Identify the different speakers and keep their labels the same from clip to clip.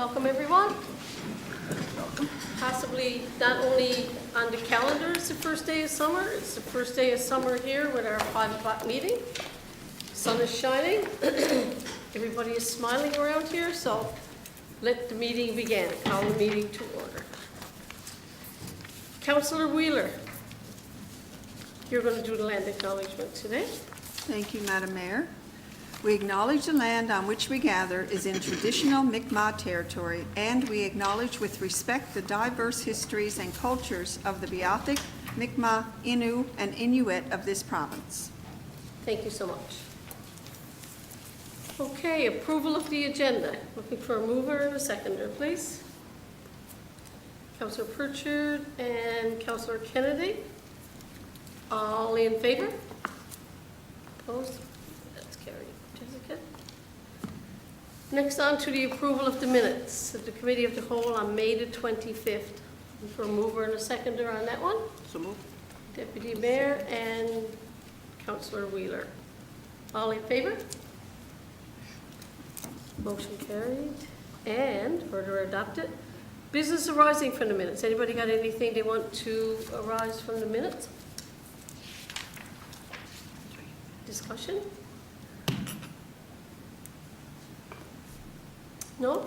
Speaker 1: welcome everyone. Possibly not only on the calendar it's the first day of summer, it's the first day of summer here with our 5 o'clock meeting. Sun is shining, everybody is smiling around here, so let the meeting begin. Call the meeting to order. Councillor Wheeler, you're going to do the land acknowledgement today.
Speaker 2: Thank you, Madam Mayor. We acknowledge the land on which we gather is in traditional Mi'kmaq territory, and we acknowledge with respect the diverse histories and cultures of the Beothuk, Mi'kmaq, Innu, and Inuit of this province.
Speaker 1: Thank you so much. Okay, approval of the agenda. Looking for a mover and a seconder, please. Councillor Pritchard and Councillor Kennedy. All in favor? Opposed? That's carried. Jessica? Next on to the approval of the minutes of the Committee of the Whole on May the 25th. Looking for a mover and a seconder on that one.
Speaker 2: So moved.
Speaker 1: Deputy Mayor and Councillor Wheeler. All in favor? Motion carried. And further adopted. Business arising from the minutes. Anybody got anything they want to arise from the minutes? Discussion? No?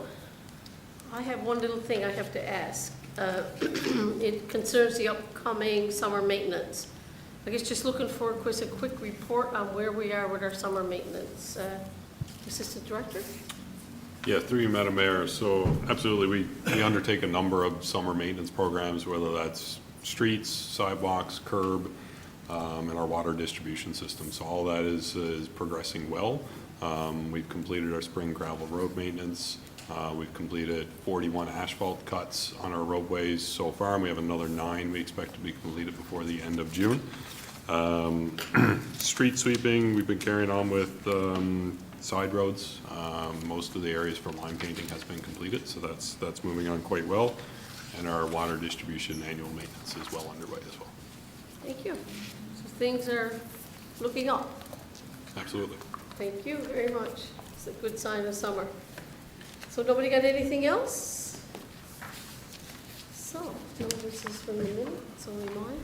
Speaker 1: I have one little thing I have to ask. It concerns the upcoming summer maintenance. I guess just looking for a quick report on where we are with our summer maintenance. Assistant Director?
Speaker 3: Yeah, through you, Madam Mayor. So absolutely, we undertake a number of summer maintenance programs, whether that's streets, sidewalks, curb, and our water distribution system. So all that is progressing well. We've completed our spring gravel road maintenance. We've completed 41 asphalt cuts on our roadways so far, and we have another 9 we expect to be completed before the end of June. Street sweeping, we've been carrying on with side roads. Most of the areas for line painting has been completed, so that's moving on quite well. And our water distribution annual maintenance is well underway as well.
Speaker 1: Thank you. So things are looking up.
Speaker 3: Absolutely.
Speaker 1: Thank you very much. It's a good sign of summer. So nobody got anything else? So, no, this is from the minute, it's only mine.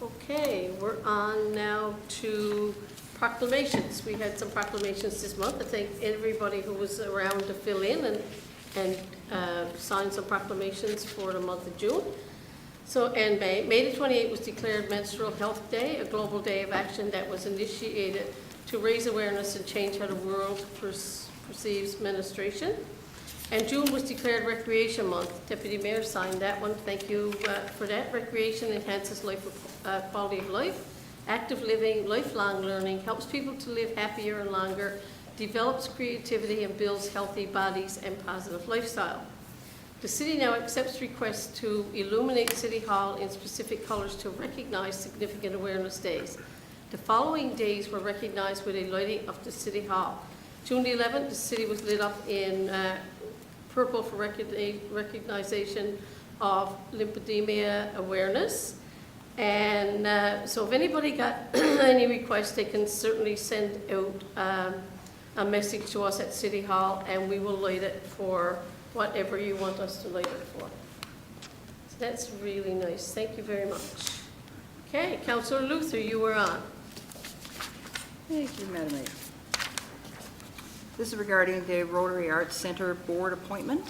Speaker 1: Okay, we're on now to proclamations. We had some proclamations this month. I think everybody who was around to fill in and sign some proclamations for the month of June. So, and May the 28th was declared Menstrual Health Day, a global day of action that was initiated to raise awareness and change how the world perceives menstruation. And June was declared Recreation Month. Deputy Mayor signed that one. Thank you for that. Recreation enhances quality of life, active living, lifelong learning, helps people to live happier and longer, develops creativity, and builds healthy bodies and positive lifestyle. The city now accepts requests to illuminate City Hall in specific colors to recognize significant awareness days. The following days were recognized with a lighting of the City Hall. June the 11th, the city was lit up in purple for recognition of lymphedema awareness. And so if anybody got any requests, they can certainly send out a message to us at City Hall, and we will light it for whatever you want us to light it for. So that's really nice. Thank you very much. Okay, Councillor Luther, you were on.
Speaker 4: Thank you, Madam Mayor. This is regarding the Rotary Arts Centre Board appointment.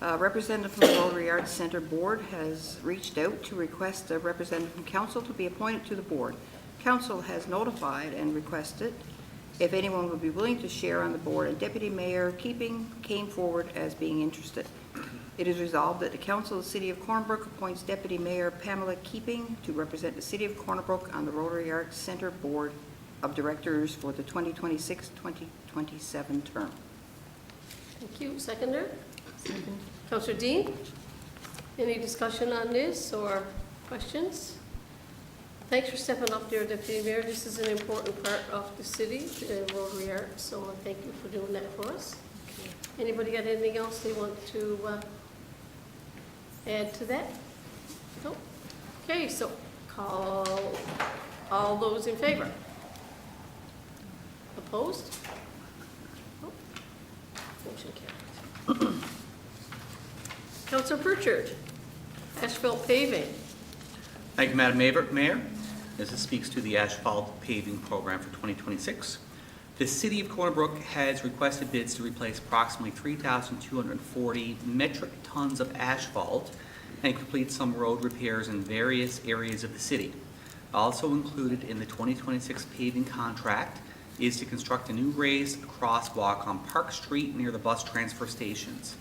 Speaker 4: A representative from the Rotary Arts Centre Board has reached out to request a representative from Council to be appointed to the board. Council has notified and requested if anyone would be willing to share on the board, and Deputy Mayor Keeping came forward as being interested. It is resolved that the Council of the City of Cornerbrook appoints Deputy Mayor Pamela Keeping to represent the City of Cornerbrook on the Rotary Arts Centre Board of Directors for the 2026-2027 term.
Speaker 1: Thank you. Seconder? Second. Councillor Dean? Any discussion on this or questions? Thanks for stepping up there, Deputy Mayor. This is an important part of the city, the Rotary Arts, so thank you for doing that for us. Anybody got anything else they want to add to that? No? Okay, so call all those in favor. Opposed? Oh. Motion carried. Councillor Pritchard, asphalt paving.
Speaker 5: Thank you, Madam Mayor. As this speaks to the asphalt paving program for 2026, the City of Corner Brook has requested bids to replace approximately 3,240 metric tons of asphalt and complete some road repairs in various areas of the city. Also included in the 2026 paving contract is to construct a new raised crosswalk on Park Street near the bus transfer stations.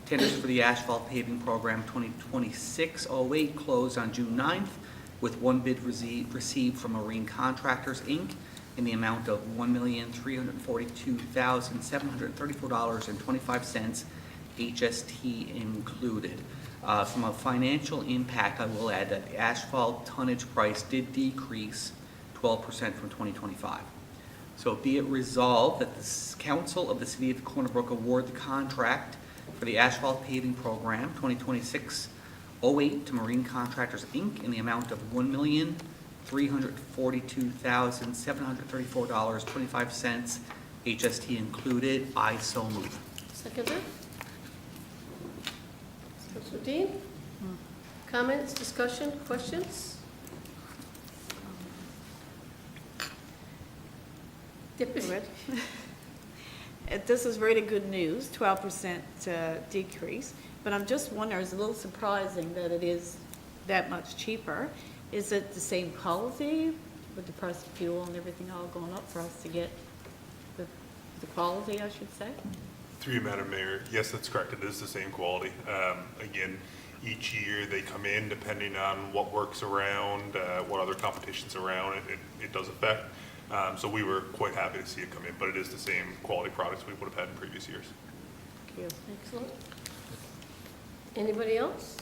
Speaker 5: Tenders for the asphalt paving program 2026-08 closed on June 9th, with one bid received from Marine Contractors, Inc. in the amount of $1,342,734.25, HST included. From a financial impact, I will add that the asphalt tonnage price did decrease 12% from 2025. So be it resolved that the Council of the City of Corner Brook award the contract for the asphalt paving program 2026-08 to Marine Contractors, Inc. in the amount of $1,342,734.25, HST included. I so move.
Speaker 1: Seconded. Councillor Dean? Comments, discussion, questions? Deputy.
Speaker 6: This is really good news, 12% decrease, but I'm just wondering, it's a little surprising that it is that much cheaper. Is it the same quality with the price of fuel and everything all going up for us to get the quality, I should say?
Speaker 7: Through you, Madam Mayor, yes, that's correct. It is the same quality. Again, each year they come in depending on what works around, what other competitions around. It does affect. So we were quite happy to see it come in, but it is the same quality products we would have had in previous years.
Speaker 6: Thank you.
Speaker 1: Excellent. Anybody else?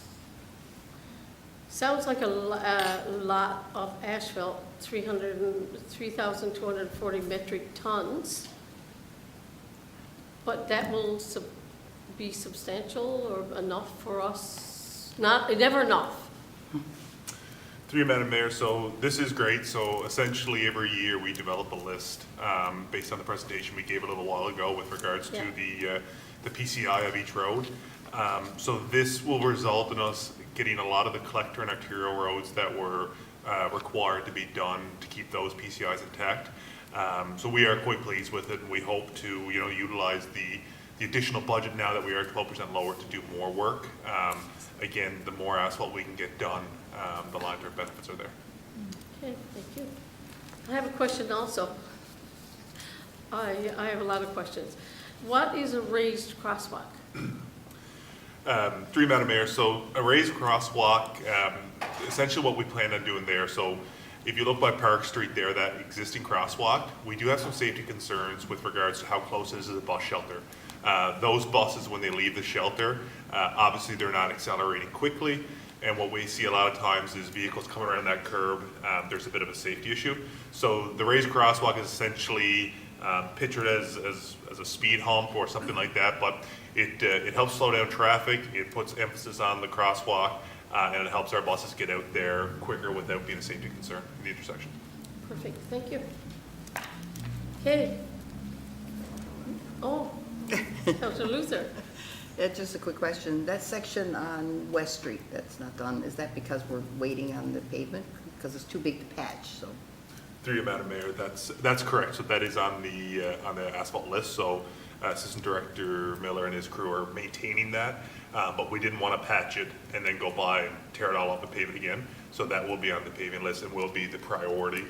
Speaker 1: Sounds like a lot of asphalt, 3,240 metric tons. But that will be substantial or enough for us? Never enough.
Speaker 7: Through you, Madam Mayor, so this is great. So essentially every year we develop a list based on the presentation we gave a little while ago with regards to the PCI of each road. So this will result in us getting a lot of the collector and arterial roads that were required to be done to keep those PCIs intact. So we are quite pleased with it, and we hope to utilize the additional budget now that we are 12% lower to do more work. Again, the more asphalt we can get done, the long-term benefits are there.
Speaker 1: Okay, thank you. I have a question also. I have a lot of questions. What is a raised crosswalk?
Speaker 7: Through you, Madam Mayor, so a raised crosswalk, essentially what we plan on doing there, so if you look by Park Street there, that existing crosswalk, we do have some safety concerns with regards to how close it is to the bus shelter. Those buses, when they leave the shelter, obviously they're not accelerating quickly, and what we see a lot of times is vehicles coming around that curb, there's a bit of a safety issue. So the raised crosswalk is essentially pictured as a speed hump or something like that, but it helps slow down traffic, it puts emphasis on the crosswalk, and it helps our buses get out there quicker without being a safety concern in the intersection.
Speaker 1: Perfect, thank you. Okay. Oh, Councillor Luther.
Speaker 4: Just a quick question. That section on West Street that's not done, is that because we're waiting on the pavement? Because it's too big to patch, so.
Speaker 7: Through you, Madam Mayor, that's correct. So that is on the asphalt list. So Assistant Director Miller and his crew are maintaining that, but we didn't want to patch it and then go by and tear it all up and pave it again. So that will be on the paving list and will be the priority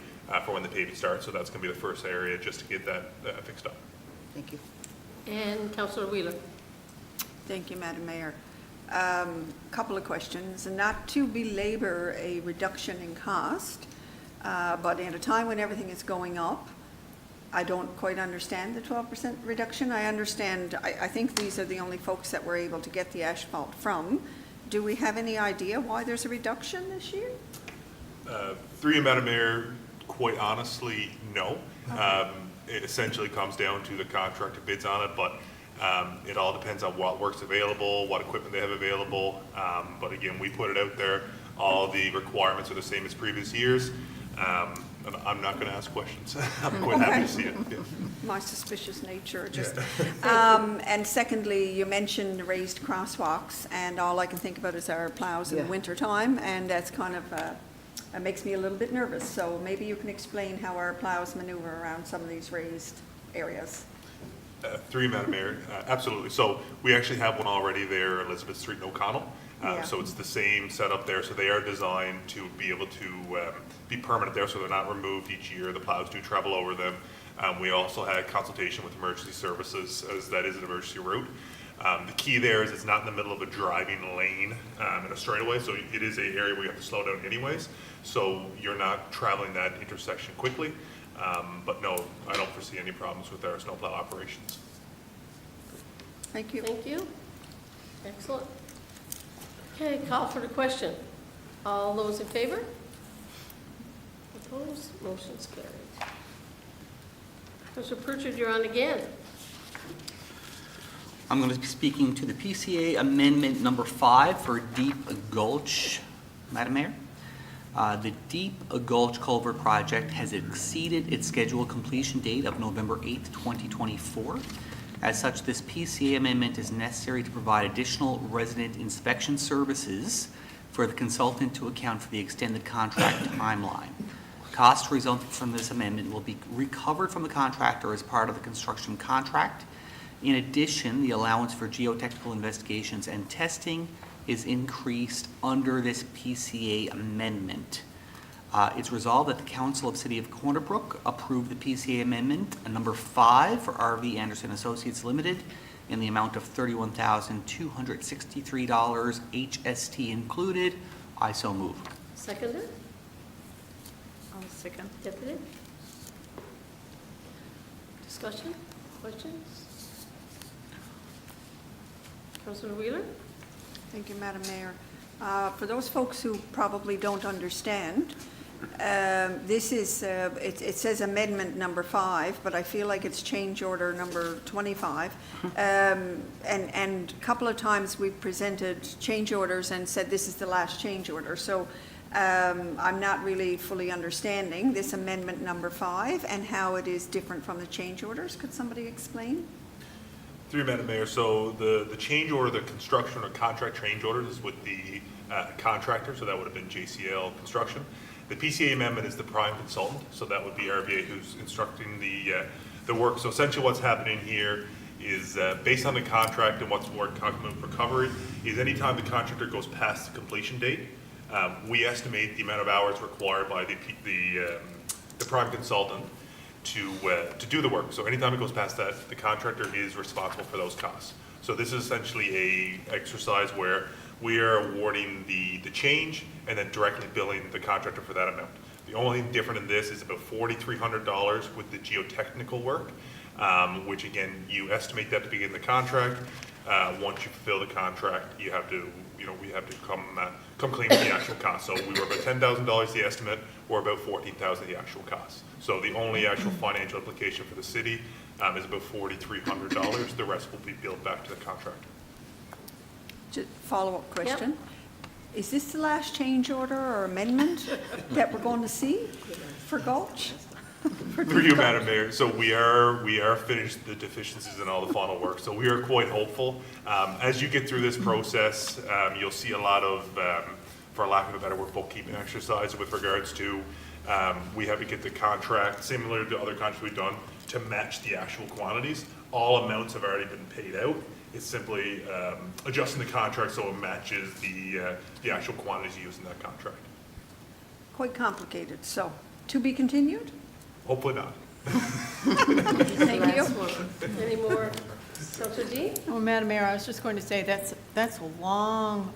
Speaker 7: for when the paving starts. So that's going to be the first area just to get that fixed up.
Speaker 4: Thank you.
Speaker 1: And Councillor Wheeler.
Speaker 2: Thank you, Madam Mayor. Couple of questions, and not to belabor a reduction in cost, but at a time when everything is going up, I don't quite understand the 12% reduction. I understand, I think these are the only folks that we're able to get the asphalt from. Do we have any idea why there's a reduction this year?
Speaker 7: Through you, Madam Mayor, quite honestly, no. It essentially comes down to the contractor bids on it, but it all depends on what work's available, what equipment they have available. But again, we put it out there. All the requirements are the same as previous years. And I'm not going to ask questions. I'm quite happy to see it. Yeah.
Speaker 2: My suspicious nature, just. And secondly, you mentioned raised crosswalks, and all I can think about is our plows in the
Speaker 4: Yeah.
Speaker 2: winter time, and that's kind of, it makes me a little bit nervous. So maybe you can explain how our plows maneuver around some of these raised areas.
Speaker 7: Through you, Madam Mayor, absolutely. So we actually have one already there, Elizabeth Street in O'Connell.
Speaker 2: Yeah.
Speaker 7: So it's the same setup there. So they are designed to be able to be permanent there, so they're not removed each year. The plows do travel over them. We also had consultation with emergency services, as that is an emergency route. The key there is it's not in the middle of a driving lane in a straightaway, so it is an area where you have to slow down anyways. So you're not traveling that intersection quickly. But no, I don't foresee any problems with our snowplow operations.
Speaker 2: Thank you.
Speaker 1: Thank you. Excellent. Okay, call for the question. All those in favor? Opposed? Motion's carried. Councillor Pritchard, you're on again.
Speaker 5: I'm going to be speaking to the PCA Amendment Number 5 for Deep Gulch, Madam Mayor. The Deep Gulch Culvert Project has exceeded its scheduled completion date of November 8th, 2024. As such, this PCA amendment is necessary to provide additional resident inspection services for the consultant to account for the extended contract timeline. Costs resulting from this amendment will be recovered from the contractor as part of the construction contract. In addition, the allowance for geotechnical investigations and testing is increased under this PCA amendment. It's resolved that the Council of City of Corner Brook approve the PCA amendment number 5 for RV Anderson Associates Limited in the amount of $31,263, HST included. I so move.
Speaker 1: Seconder?
Speaker 6: I'll second.
Speaker 1: Deputy? Discussion? Questions? Councillor Wheeler?
Speaker 2: Thank you, Madam Mayor. For those folks who probably don't understand, this is, it says amendment number 5, but I feel like it's change order number 25. And a couple of times we've presented change orders and said this is the last change order. So I'm not really fully understanding this amendment number 5 and how it is different from the change orders. Could somebody explain?
Speaker 7: Through you, Madam Mayor, so the change order, the construction or contract change orders is with the contractor, so that would have been JCL Construction. The PCA amendment is the prime consultant, so that would be RVA who's instructing the work. So essentially what's happening here is based on the contract and what's more calculated for recovery is anytime the contractor goes past the completion date, we estimate the amount of hours required by the prime consultant to do the work. So anytime it goes past that, the contractor is responsible for those costs. So this is essentially a exercise where we are awarding the change and then directly billing the contractor for that amount. The only thing different in this is about $4,300 with the geotechnical work, which again, you estimate that to begin the contract. Once you fulfill the contract, you have to, we have to come clean with the actual cost. So we were about $10,000 the estimate, or about $14,000 the actual cost. So the only actual financial implication for the city is about $4,300. The rest will be billed back to the contractor.
Speaker 2: Just follow-up question. Is this the last change order or amendment that we're going to see for Gulch?
Speaker 7: Through you, Madam Mayor, so we are finished the deficiencies and all the final work, so we are quite hopeful. As you get through this process, you'll see a lot of, for lack of a better word, bookkeeping exercise with regards to, we have to get the contract, similar to other contracts we've done, to match the actual quantities. All amounts have already been paid out. It's simply adjusting the contract so it matches the actual quantities used in that contract.
Speaker 2: Quite complicated, so to be continued?
Speaker 7: Hopefully not.
Speaker 2: Thank you.
Speaker 1: Last one. Any more? Councillor Dean?
Speaker 6: Well, Madam Mayor, I was just going to say that's a long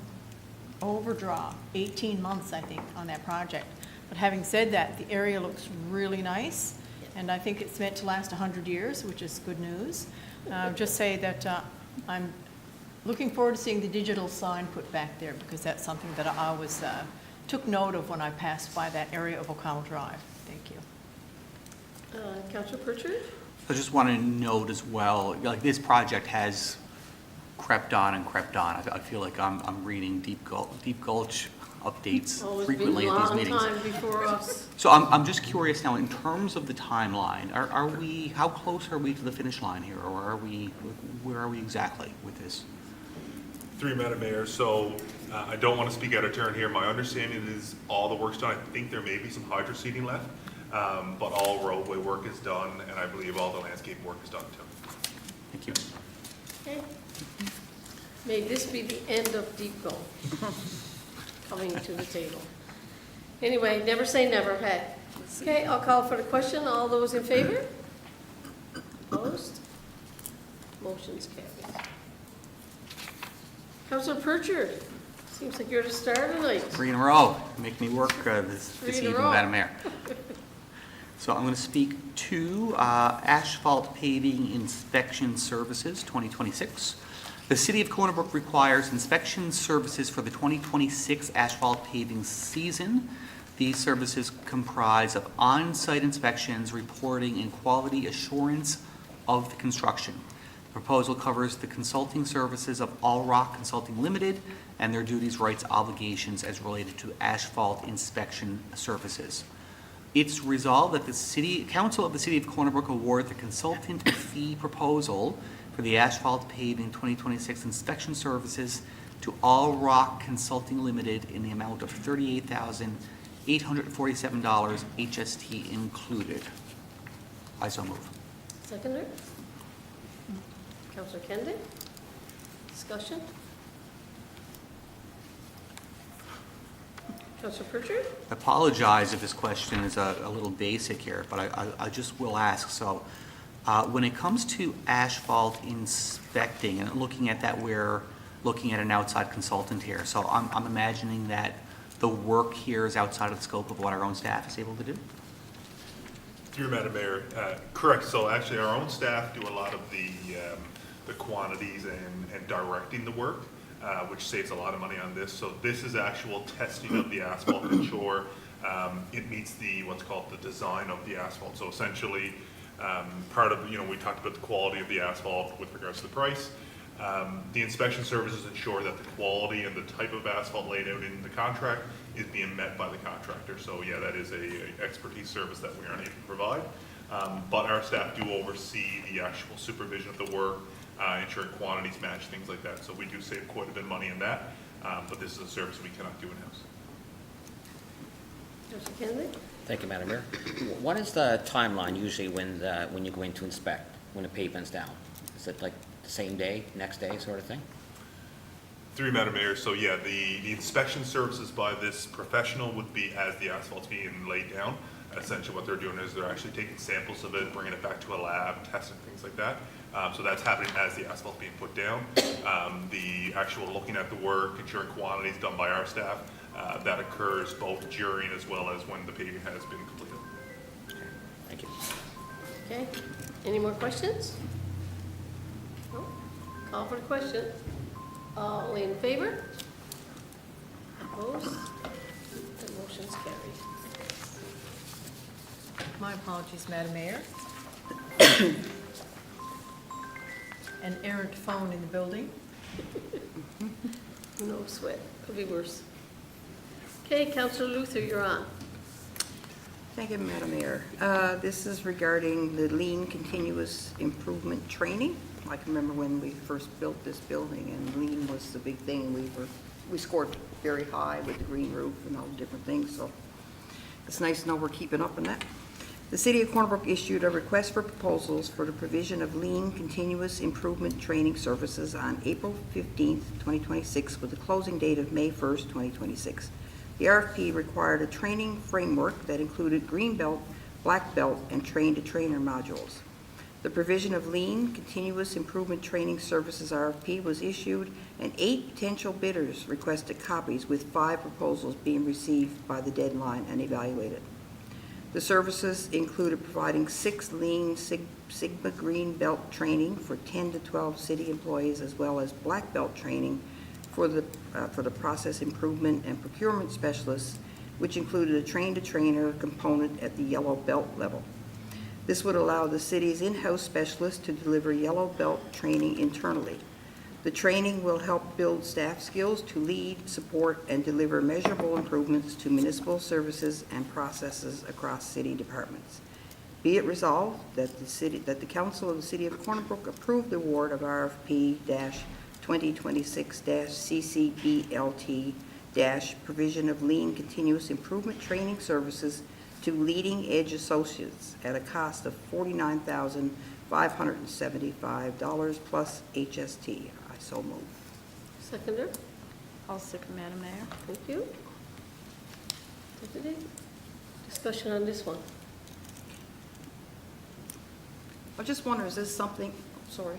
Speaker 6: overdraw, 18 months, I think, on that project. But having said that, the area looks really nice, and I think it's meant to last 100 years, which is good news. Just say that I'm looking forward to seeing the digital sign put back there, because that's something that I always took note of when I passed by that area of O'Connell Drive. Thank you.
Speaker 1: Councillor Pritchard?
Speaker 5: I just want to note as well, like this project has crept on and crept on. I feel like I'm reading Deep Gulch updates
Speaker 1: Oh, it's been a
Speaker 5: frequently at these
Speaker 1: long
Speaker 5: meetings.
Speaker 1: time before us.
Speaker 5: So I'm just curious now, in terms of the timeline, are we, how close are we to the finish line here, or where are we exactly with this?
Speaker 7: Through Madam Mayor, so I don't want to speak out of turn here. My understanding is all the work's done. I think there may be some hydro seeding left, but all roadway work is done, and I believe all the landscape work is done too.
Speaker 5: Thank you.
Speaker 1: Okay. May this be the end of Deep Gulch coming to the table. Anyway, never say never, hey. Okay, I'll call for the question. All those in favor? Opposed? Motion's carried. Councillor Pritchard, seems like you're the star tonight.
Speaker 5: 3 in a row. Make me work this
Speaker 1: Three in a
Speaker 5: evening,
Speaker 1: row.
Speaker 5: Madam Mayor. So I'm going to speak to asphalt paving inspection services 2026. The City of Corner Brook requires inspection services for the 2026 asphalt paving season. These services comprise of on-site inspections, reporting, and quality assurance of the construction. The proposal covers the consulting services of All Rock Consulting Limited and their duties, rights, obligations as related to asphalt inspection services. It's resolved that the City Council of the City of Corner Brook award the consultant fee proposal for the asphalt paving 2026 inspection services to All Rock Consulting Limited in the amount of $38,847, HST included. I so move.
Speaker 1: Seconder? Councillor Kennedy? Discussion? Councillor Pritchard?
Speaker 5: I apologize if this question is a little basic here, but I just will ask. So when it comes to asphalt inspecting and looking at that, we're looking at an outside consultant here. So I'm imagining that the work here is outside of the scope of what our own staff is able to do?
Speaker 7: Through Madam Mayor, correct. So actually, our own staff do a lot of the quantities and directing the work, which saves a lot of money on this. So this is actual testing of the asphalt to ensure it meets the what's called the design of the asphalt. So essentially, part of, we talked about the quality of the asphalt with regards to the price. The inspection services ensure that the quality and the type of asphalt laid out in the contract is being met by the contractor. So yeah, that is a expertise service that we aren't able to provide. But our staff do oversee the actual supervision of the work, ensuring quantities match, things like that. So we do save quite a bit of money in that, but this is a service we cannot do in-house.
Speaker 1: Councillor Kennedy?
Speaker 8: Thank you, Madam Mayor. What is the timeline usually when you go in to inspect, when the pavement's down? Is it like the same day, next day sort of thing?
Speaker 7: Through Madam Mayor, so yeah, the inspection services by this professional would be as the asphalt's being laid down. Essentially what they're doing is they're actually taking samples of it, bringing it back to a lab, testing things like that. So that's happening as the asphalt's being put down. The actual looking at the work, ensuring quantities done by our staff, that occurs both during as well as when the paving has been completed.
Speaker 8: Thank you.
Speaker 1: Okay, any more questions? No? Call for the question. All in favor? Opposed? The motion's carried.
Speaker 9: My apologies, Madam Mayor. An errant phone in the building.
Speaker 1: No sweat, could be worse. Okay, Councillor Luther, you're on.
Speaker 4: Thank you, Madam Mayor. This is regarding the lean continuous improvement training. I can remember when we first built this building and lean was the big thing. We scored very high with the green roof and all the different things, so it's nice to know we're keeping up on that. The City of Corner Brook issued a request for proposals for the provision of lean continuous improvement training services on April 15th, 2026, with a closing date of May 1st, 2026. The RFP required a training framework that included green belt, black belt, and train-to-trainer modules. The provision of lean continuous improvement training services RFP was issued, and 8 potential bidders requested copies, with 5 proposals being received by the deadline and evaluated. The services included providing 6 Lean Sigma Green Belt training for 10 to 12 city employees, as well as black belt training for the process improvement and procurement specialists, which included a train-to-trainer component at the yellow belt level. This would allow the city's in-house specialists to deliver yellow belt training internally. The training will help build staff skills to lead, support, and deliver measurable improvements to municipal services and processes across city departments. Be it resolved that the Council of the City of Corner Brook approve the award of RFP-2026-CCBLT- provision of lean continuous improvement training services to leading edge associates at a cost of $49,575 plus HST. I so move.
Speaker 1: Seconder?
Speaker 6: I'll second, Madam Mayor.
Speaker 1: Thank you. Deputy? Discussion on this one.
Speaker 4: I just wonder, is this something, sorry,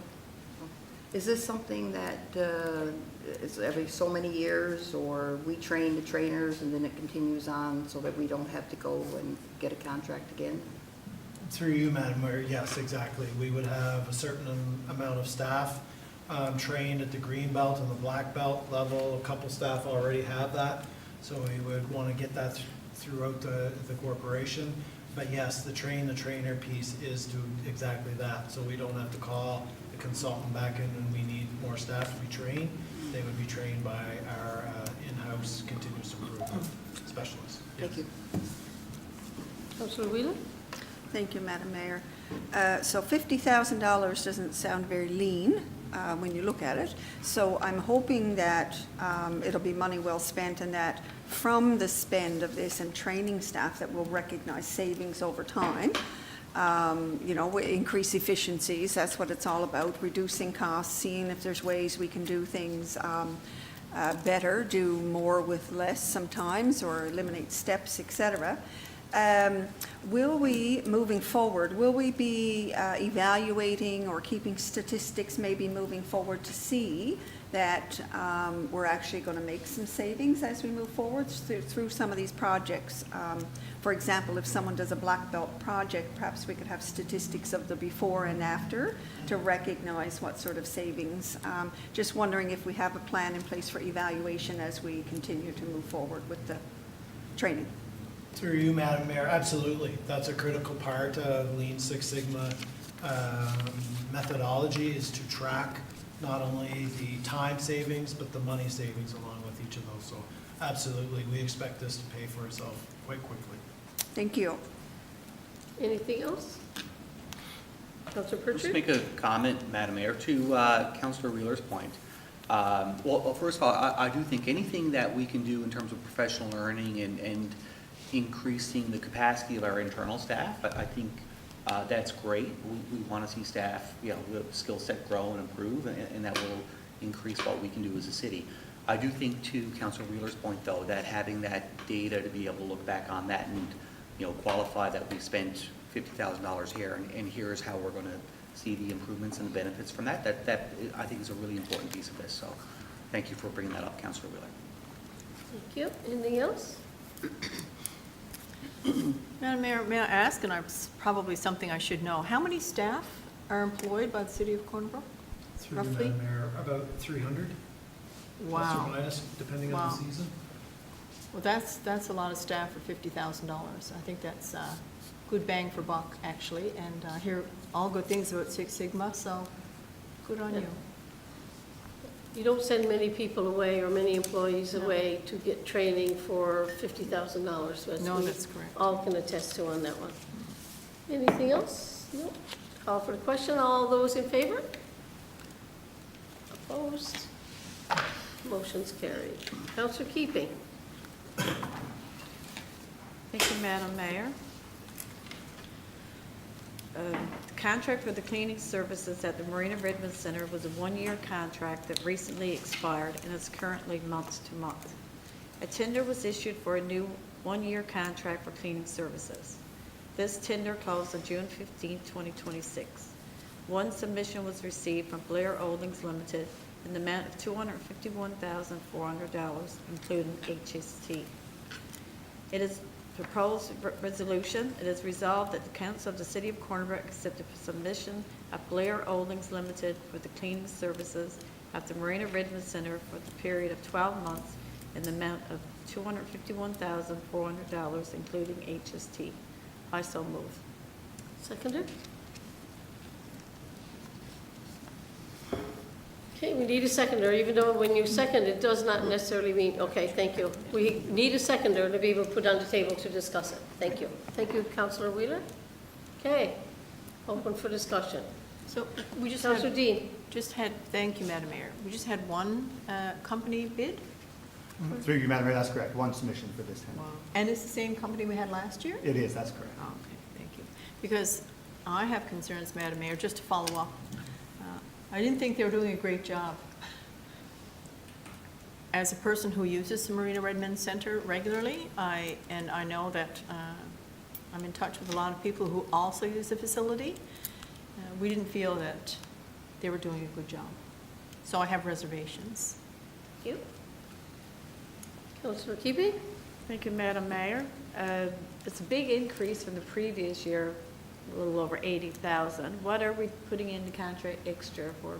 Speaker 4: is this something that is every so many years, or we train the trainers and then it continues on so that we don't have to go and get a contract again?
Speaker 10: Through you, Madam Mayor, yes, exactly. We would have a certain amount of staff trained at the green belt and the black belt level. A couple staff already have that, so we would want to get that throughout the corporation. But yes, the trainer piece is to exactly that, so we don't have to call the consultant back in when we need more staff to be trained. They would be trained by our in-house continuous improvement specialists.
Speaker 4: Thank you.
Speaker 1: Councillor Wheeler?
Speaker 2: Thank you, Madam Mayor. So $50,000 doesn't sound very lean when you look at it. So I'm hoping that it'll be money well spent, and that from the spend of this and training staff that will recognize savings over time. You know, increase efficiencies, that's what it's all about, reducing costs, seeing if there's ways we can do things better, do more with less sometimes, or eliminate steps, etc. Will we, moving forward, will we be evaluating or keeping statistics maybe moving forward to see that we're actually going to make some savings as we move forward through some of these projects? For example, if someone does a black belt project, perhaps we could have statistics of the before and after to recognize what sort of savings. Just wondering if we have a plan in place for evaluation as we continue to move forward with the training.
Speaker 10: Through you, Madam Mayor, absolutely. That's a critical part of Lean Six Sigma methodology, is to track not only the time savings, but the money savings along with each of those. So absolutely, we expect this to pay for itself quite quickly.
Speaker 2: Thank you.
Speaker 1: Anything else? Councillor
Speaker 5: Just
Speaker 1: Pritchard?
Speaker 5: make a comment, Madam Mayor, to Councillor Wheeler's point. Well, first of all, I do think anything that we can do in terms of professional learning and increasing the capacity of our internal staff, I think that's great. We want to see staff, you know, the skill set grow and improve, and that will increase what we can do as a city. I do think, to Councillor Wheeler's point, though, that having that data to be able to look back on that and, you know, qualify that we spent $50,000 here, and here's how we're going to see the improvements and the benefits from that I think is a really important piece of this. So thank you for bringing that up, Councillor Wheeler.
Speaker 1: Thank you. Anything else?
Speaker 9: Madam Mayor, may I ask, and it's probably something I should know, how many staff are employed by the city of Corner Brook?
Speaker 10: Through you,
Speaker 9: Roughly?
Speaker 10: Madam Mayor, about 300, plus or
Speaker 9: Wow.
Speaker 10: minus, depending on
Speaker 9: Wow.
Speaker 10: the season.
Speaker 9: Well, that's a lot of staff for $50,000. I think that's good bang for buck, actually, and I hear all good things about Six Sigma, so good on you.
Speaker 1: You don't send many people away or many employees away to get training for $50,000.
Speaker 9: No, that's correct.
Speaker 1: All can attest to on that one. Anything else? No. Call for the question. All those in favor? Opposed? Motion's carried. Councillor Keeping.
Speaker 6: Thank you, Madam Mayor. The contract for the cleaning services at the Marina Redmond Center was a one-year contract that recently expired and is currently month to month. A tender was issued for a new one-year contract for cleaning services. This tender closed on June 15, 2026. One submission was received from Blair Holdings Limited in the amount of $251,400, including HST. It is proposed resolution. It is resolved that the Council of the City of Corner Brook accept the submission of Blair Holdings Limited for the cleaning services at the Marina Redmond Center for the period of 12 months in the amount of $251,400, including HST. I so move.
Speaker 1: Seconder? Okay, we need a seconder, even though when you second, it does not necessarily mean, okay, thank you. We need a seconder to be able to put on the table to discuss it. Thank you. Thank you, Councillor Wheeler. Okay, open for discussion.
Speaker 9: So we just
Speaker 1: Councillor
Speaker 9: had,
Speaker 1: Dean.
Speaker 9: thank you, Madam Mayor. We just had one company bid?
Speaker 11: Through you, Madam Mayor, that's correct. One submission for this time.
Speaker 9: And it's the same company we had last year?
Speaker 11: It is, that's correct.
Speaker 9: Oh, okay, thank you. Because I have concerns, Madam Mayor, just to follow up. I didn't think they were doing a great job. As a person who uses the Marina Redmond Center regularly, I know that I'm in touch with a lot of people who also use the facility. We didn't feel that they were doing a good job. So I have reservations.
Speaker 1: Thank you. Councillor Keepy?
Speaker 6: Thank you, Madam Mayor. It's a big increase from the previous year, a little over 80,000. What are we putting in the contract extra for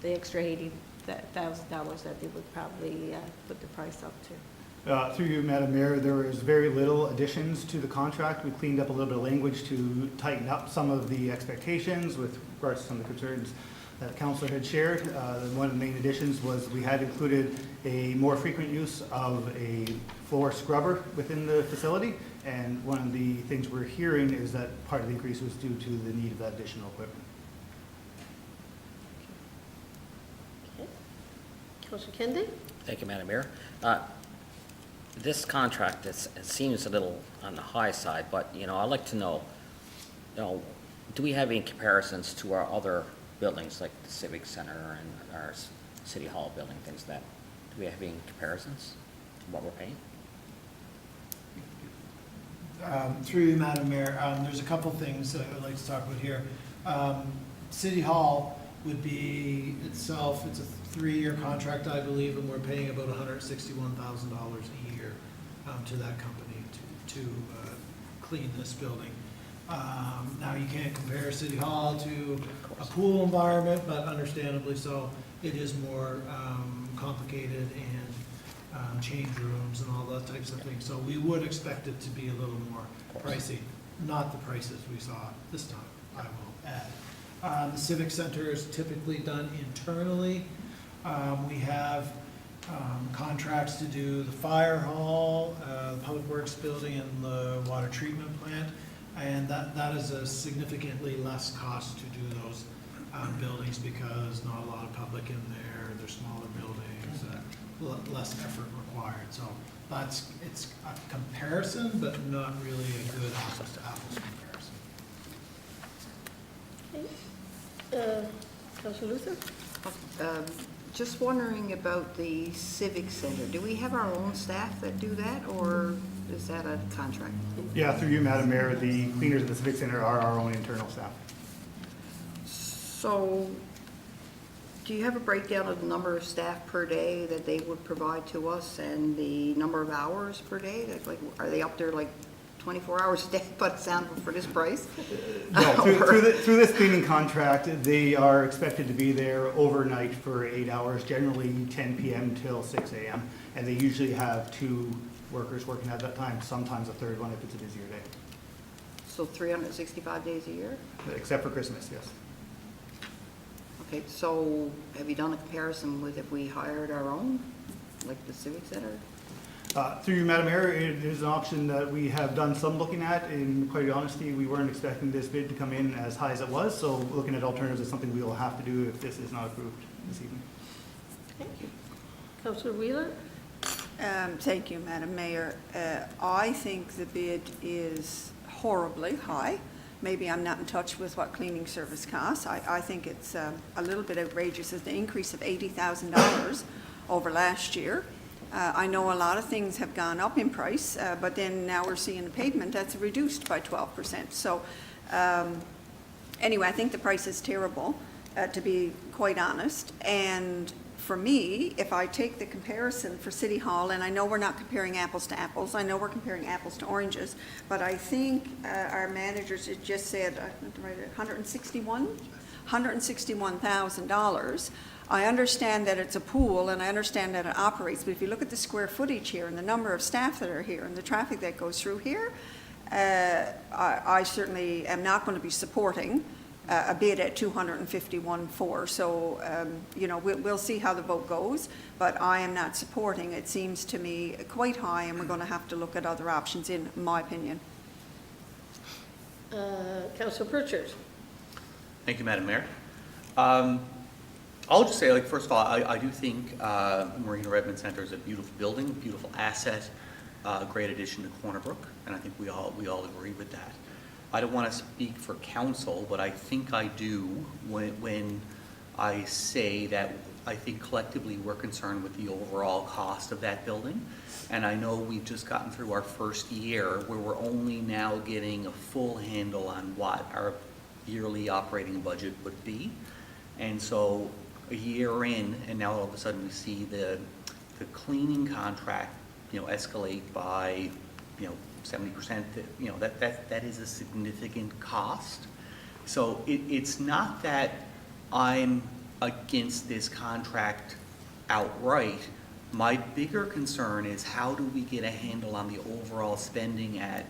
Speaker 6: the extra $80,000 that they would probably put the price up to?
Speaker 11: Through you, Madam Mayor, there was very little additions to the contract. We cleaned up a little bit of language to tighten up some of the expectations with regards to some of the concerns that Councilor had shared. One of the main additions was we had included a more frequent use of a floor scrubber within the facility. And one of the things we're hearing is that part of the increase was due to the need of that additional equipment.
Speaker 1: Okay. Councillor Kennedy?
Speaker 8: Thank you, Madam Mayor. This contract, it seems a little on the high side, but, you know, I'd like to know, you know, do we have any comparisons to our other buildings, like the Civic Center and our City Hall building, things like that? Do we have any comparisons to what we're paying?
Speaker 10: Through you, Madam Mayor, there's a couple things that I would like to talk about here. City Hall would be itself, it's a 3-year contract, I believe, and we're paying about $161,000 a year to that company to clean this building. Now, you can't compare City Hall to a pool environment, but understandably so. It is more complicated and change rooms and all those types of things. So we would expect it to be a little more pricey, not the prices we saw this time, I will add. The Civic Center is typically done internally. We have contracts to do the fire hall, the Public Works building, and the water treatment plant. And that is a significantly less cost to do those buildings because not a lot of public in there, they're smaller buildings, less effort required. So it's a comparison, but not really a good apples to apples comparison.
Speaker 1: Okay. Councillor Luther?
Speaker 4: Just wondering about the Civic Center. Do we have our own staff that do that, or is that a contract?
Speaker 11: Yeah, through you, Madam Mayor, the cleaners at the Civic Center are our own internal staff.
Speaker 4: So, do you have a breakdown of the number of staff per day that they would provide to us and the number of hours per day? Like, are they up there like 24 hours a day, but sound for this price?
Speaker 11: No, through this cleaning contract, they are expected to be there overnight for 8 hours, generally 10 p.m. till 6 a.m. And they usually have 2 workers working at that time, sometimes a third one if it's a busier day.
Speaker 4: So 365 days a year?
Speaker 11: Except for Christmas, yes.
Speaker 4: Okay, so have you done a comparison with if we hired our own, like the Civic Center?
Speaker 11: Through you, Madam Mayor, it is an option that we have done some looking at. In quite honesty, we weren't expecting this bid to come in as high as it was, so looking at alternatives is something we will have to do if this is not approved this evening.
Speaker 1: Thank you. Councillor Wheeler?
Speaker 2: Thank you, Madam Mayor. I think the bid is horribly high. Maybe I'm not in touch with what cleaning service costs. I think it's a little bit outrageous. It's an increase of $80,000 over last year. I know a lot of things have gone up in price, but then now we're seeing the pavement that's reduced by 12%. So anyway, I think the price is terrible, to be quite honest. And for me, if I take the comparison for City Hall, and I know we're not comparing apples to apples, I know we're comparing apples to oranges, but I think our managers had just said, $161,000. I understand that it's a pool and I understand that it operates, but if you look at the square footage here and the number of staff that are here and the traffic that goes through here, I certainly am not going to be supporting a bid at 251.4. So, we'll see how the vote goes, but I am not supporting. It seems to me quite high, and we're going to have to look at other options, in my opinion.
Speaker 1: Councillor Pritchard.
Speaker 5: Thank you, Madam Mayor. I'll just say, first of all, I do think Marina Redmond Center is a beautiful building, beautiful asset, a great addition to Corner Brook, and I think we all agree with that. I don't want to speak for council, but I think I do when I say that I think collectively we're concerned with the overall cost of that building. And I know we've just gotten through our first year where we're only now getting a full handle on what our yearly operating budget would be. And so a year in, and now all of a sudden we see the cleaning contract, escalate by, 70%, that is a significant cost. So it's not that I'm against this contract outright. My bigger concern is how do we get a handle on the overall spending at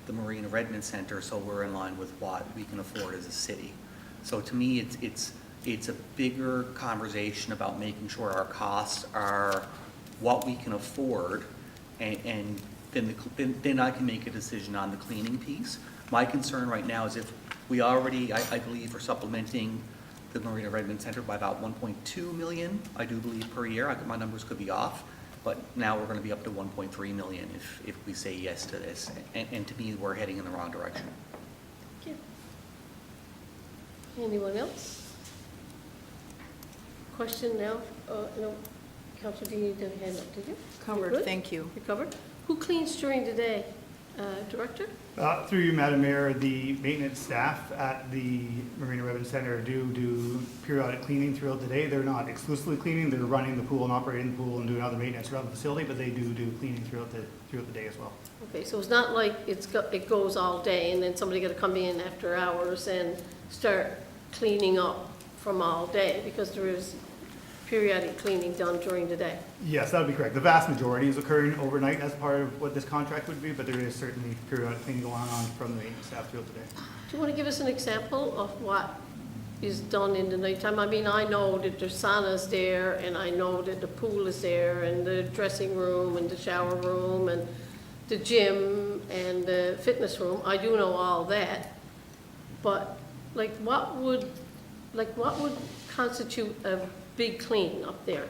Speaker 5: the Marina Redmond Center so we're in line with what we can afford as a city. So to me, it's a bigger conversation about making sure our costs are what we can afford, and then I can make a decision on the cleaning piece. My concern right now is if we already, I believe, are supplementing the Marina Redmond Center by about 1.2 million, I do believe, per year. My numbers could be off, but now we're going to be up to 1.3 million if we say yes to this. And to me, we're heading in the wrong direction.
Speaker 1: Thank you. Anyone else? Question now? No. Councillor Dean, you did a hand up, did you?
Speaker 9: Covered,
Speaker 1: Good?
Speaker 9: thank you.
Speaker 1: You're covered. Who cleans during the day? Director?
Speaker 11: Through you, Madam Mayor, the maintenance staff at the Marina Redmond Center do periodic cleaning throughout the day. They're not exclusively cleaning, they're running the pool and operating the pool and doing other maintenance around the facility, but they do cleaning throughout the day as well.
Speaker 1: Okay, so it's not like it goes all day and then somebody got to come in after hours and start cleaning up from all day, because there is periodic cleaning done during the day.
Speaker 11: Yes, that would be correct. The vast majority is occurring overnight as part of what this contract would be, but there is certainly periodic cleaning going on from the maintenance staff throughout the day.
Speaker 1: Do you want to give us an example of what is done in the nighttime? I mean, I know that the sauna's there, and I know that the pool is there, and the dressing room, and the shower room, and the gym, and the fitness room. I do know all that. But, what would constitute a big clean up there?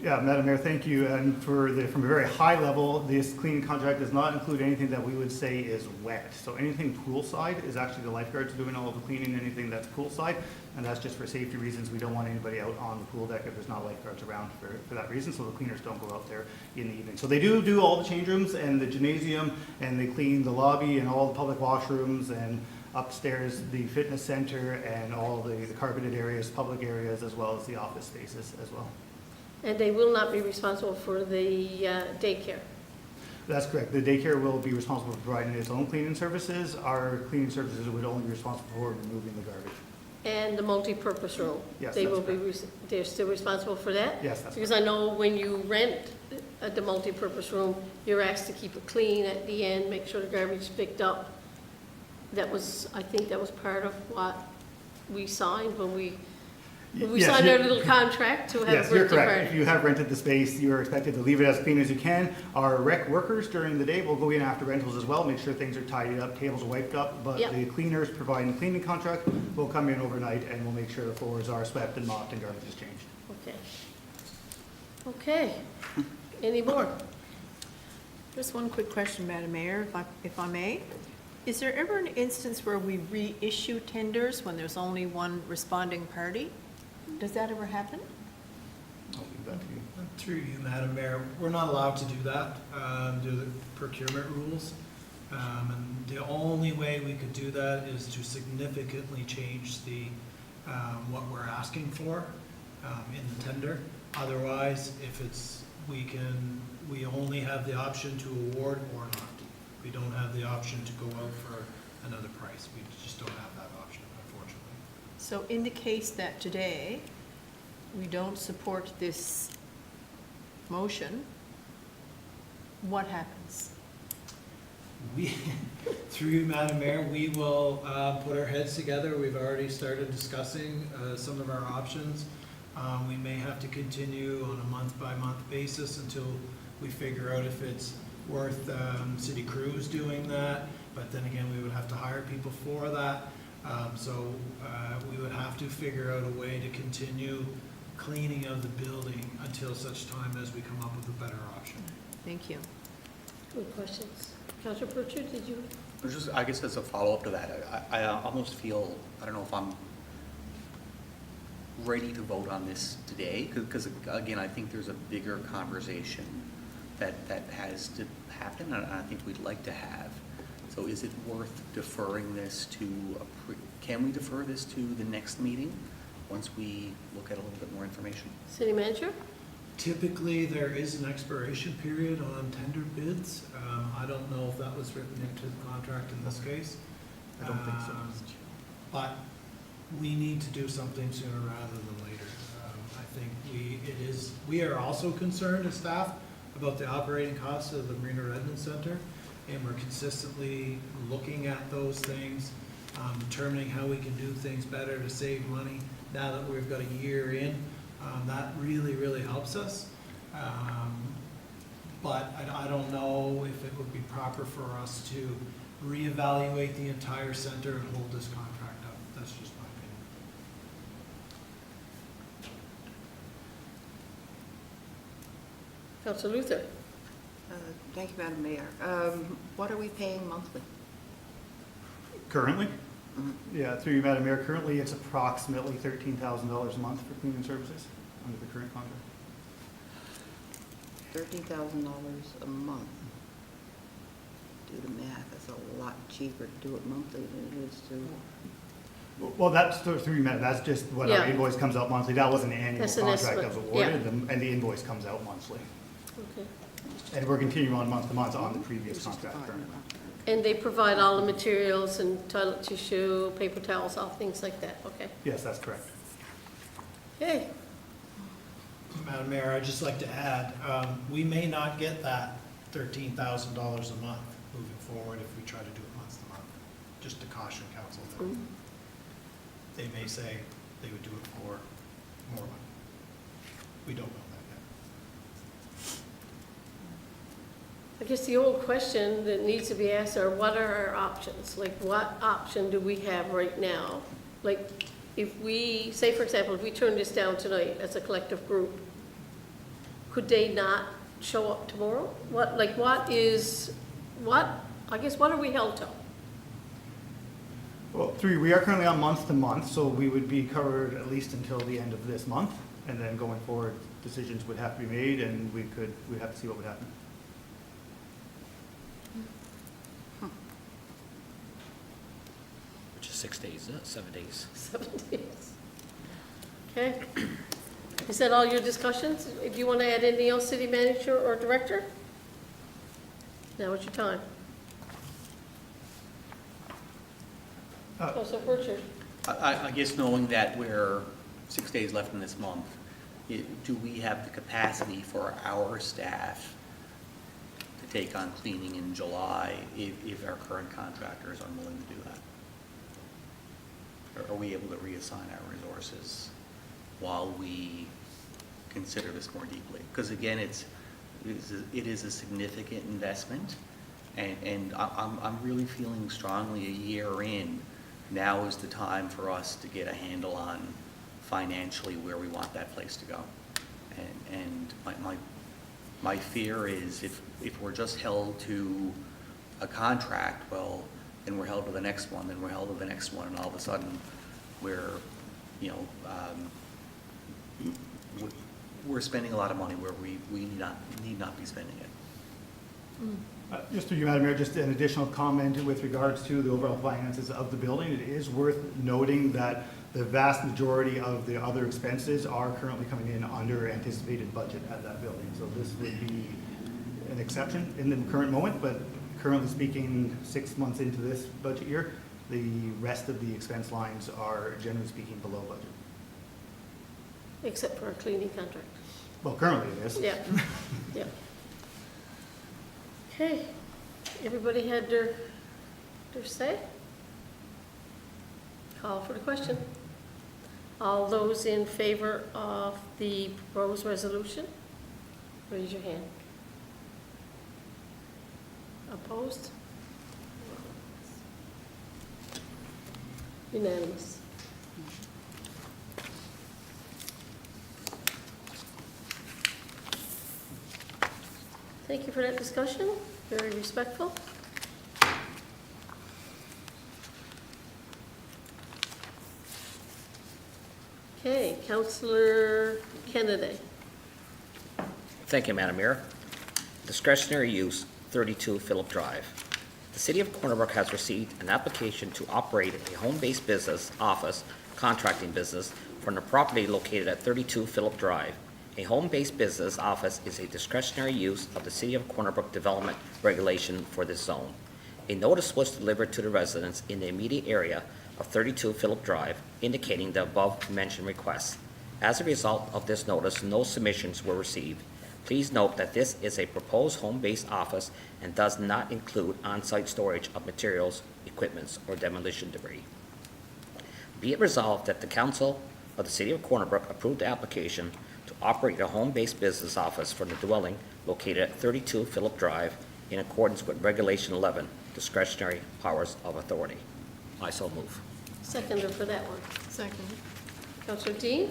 Speaker 11: Yeah, Madam Mayor, thank you. And from a very high level, this cleaning contract does not include anything that we would say is wet. So anything poolside is actually the lifeguards doing all of the cleaning, anything that's poolside. And that's just for safety reasons. We don't want anybody out on the pool deck if there's not lifeguards around for that reason. So the cleaners don't go out there in the evening. So they do all the change rooms and the gymnasium, and they clean the lobby and all the public washrooms, and upstairs the fitness center, and all the carpeted areas, public areas, as well as the office spaces as well.
Speaker 1: And they will not be responsible for the daycare?
Speaker 11: That's correct. The daycare will be responsible for providing its own cleaning services. Our cleaning services would only be responsible for removing the garbage.
Speaker 1: And the multi-purpose room?
Speaker 11: Yes,
Speaker 1: They
Speaker 11: that's
Speaker 1: will be, they're still responsible for that?
Speaker 11: Yes, that's
Speaker 1: Because I know when you rent the multi-purpose room, you're asked to keep it clean at the end, make sure the garbage is picked up. I think that was part of what we signed when we
Speaker 11: Yes,
Speaker 1: signed our little contract to have a
Speaker 11: Yes, you're
Speaker 1: birthday
Speaker 11: correct.
Speaker 1: party.
Speaker 11: If you have rented the space, you are expected to leave it as clean as you can. Our rec workers during the day will go in after rentals as well, make sure things are tidied up, tables are wiped up. But
Speaker 1: Yep.
Speaker 11: the cleaners providing the cleaning contract will come in overnight, and will make sure the floors are swept and mopped and garbage is changed.
Speaker 1: Okay. Any more?
Speaker 9: Just one quick question, Madam Mayor, if I may. Is there ever an instance where we reissue tenders when there's only one responding party? Does that ever happen?
Speaker 11: I'll leave that to you.
Speaker 10: Through you, Madam Mayor, we're not allowed to do that due to the procurement rules. And the only way we could do that is to significantly change the what we're asking for in the tender. Otherwise, if we only have the option to award or not. We don't have the option to go out for another price. We just don't have that option, unfortunately.
Speaker 9: So in the case that today we don't support this motion, what happens?
Speaker 10: Through you, Madam Mayor, we will put our heads together. We've already started discussing some of our options. We may have to continue on a month-by-month basis until we figure out if it's worth city crews doing that. But then again, we would have to hire people for that. So we would have to figure out a way to continue cleaning of the building until such time as we come up with a better option.
Speaker 9: Thank you.
Speaker 1: Good questions. Councillor Pritchard, did you?
Speaker 5: Just, I guess as a follow-up to that, I almost feel, I don't know if I'm ready to vote on this today, because again, I think there's a bigger conversation that has to happen, and I think we'd like to have. So is it worth deferring this to, can we defer this to the next meeting, once we look at a little bit more information?
Speaker 1: City manager?
Speaker 10: Typically, there is an expiration period on tender bids. I don't know if that was written into the contract in this case.
Speaker 11: I don't think so.
Speaker 10: But we need to do something sooner rather than later. I think we are also concerned as staff about the operating costs of the Marina Redmond Center, and we're consistently looking at those things, determining how we can do things better to save money. Now that we've got a year in, that really, really helps us. But I don't know if it would be proper for us to reevaluate the entire center and hold this contract up. That's just my opinion.
Speaker 1: Councillor Luther?
Speaker 4: Thank you, Madam Mayor. What are we paying monthly?
Speaker 11: Currently? Yeah, through you, Madam Mayor, currently it's approximately $13,000 a month for cleaning services under the current contract.
Speaker 4: $13,000 a month. Do the math, that's a lot cheaper to do it monthly than it is to...
Speaker 11: Well, that's through you, Madam, that's just what our
Speaker 1: Yeah.
Speaker 11: invoice comes out monthly. That was an annual
Speaker 1: That's an
Speaker 11: contract that was
Speaker 1: estimate,
Speaker 11: awarded, and the invoice comes out monthly.
Speaker 1: Okay.
Speaker 11: And we're continuing on month to month on the previous
Speaker 4: It's just
Speaker 11: contract
Speaker 4: fine.
Speaker 11: currently.
Speaker 1: And they provide all the materials and toilet tissue, paper towels, all things like that, okay?
Speaker 11: Yes, that's correct.
Speaker 1: Okay,
Speaker 10: Madam Mayor, I'd just like to add, we may not get that $13,000 a month moving forward if we try to do it month to month. Just to caution council that they may say they would do it for more money. We don't know that yet.
Speaker 1: I guess the old question that needs to be asked are, what are our options? Like, what option do we have right now? Like, if we, say for example, if we turn this down tonight as a collective group, could they not show up tomorrow? I guess, what are we held to?
Speaker 11: Well, we are currently on month to month, so we would be covered at least until the end of this month. And then going forward, decisions would have to be made, and we'd have to see what would happen.
Speaker 8: Which is 6 days, 7 days.
Speaker 1: 7 days. Okay. Is that all your discussions? If you want to add anything else, city manager or director? Now is your time. Councilor Pritchard?
Speaker 5: I guess knowing that we're 6 days left in this month, do we have the capacity for our staff to take on cleaning in July if our current contractor is unwilling to do that? Or are we able to reassign our resources while we consider this more deeply? Because again, it is a significant investment, and I'm really feeling strongly a year in, now is the time for us to get a handle on financially where we want that place to go. And my fear is if we're just held to a contract, well, then we're held to the next one, then we're held to the next one, and all of a sudden we're, we're spending a lot of money where we need not be spending it.
Speaker 11: Just through you, Madam Mayor, just an additional comment with regards to the overall finances of the building. It is worth noting that the vast majority of the other expenses are currently coming in under anticipated budget at that building. So this would be an exception in the current moment, but currently speaking, 6 months into this budget year, the rest of the expense lines are, generally speaking, below budget.
Speaker 1: Except for a cleaning contract.
Speaker 11: Well, currently it is.
Speaker 1: Yeah, yeah. Okay, everybody had their Doctor say? Call for the question. All those in favor of the proposed resolution, raise your hand. Opposed? Unanimous. Thank you for that discussion, very respectful. Okay, Councillor Kennedy.
Speaker 8: Thank you, Madam Mayor. Discretionary use, 32 Phillip Drive. The City of Corner Brook has received an application to operate a home-based business office contracting business from the property located at 32 Phillip Drive. A home-based business office is a discretionary use of the City of Corner Brook development regulation for this zone. A notice was delivered to the residents in the immediate area of 32 Phillip Drive indicating the above-mentioned requests. As a result of this notice, no submissions were received. Please note that this is a proposed home-based office and does not include on-site storage of materials, equipment, or demolition debris. Be it resolved that the Council of the City of Corner Brook approved the application to operate a home-based business office for the dwelling located at 32 Phillip Drive in accordance with Regulation 11, Discretionary Powers of Authority. I so move.
Speaker 1: Seconder for that one.
Speaker 9: Second.
Speaker 1: Councillor Dean,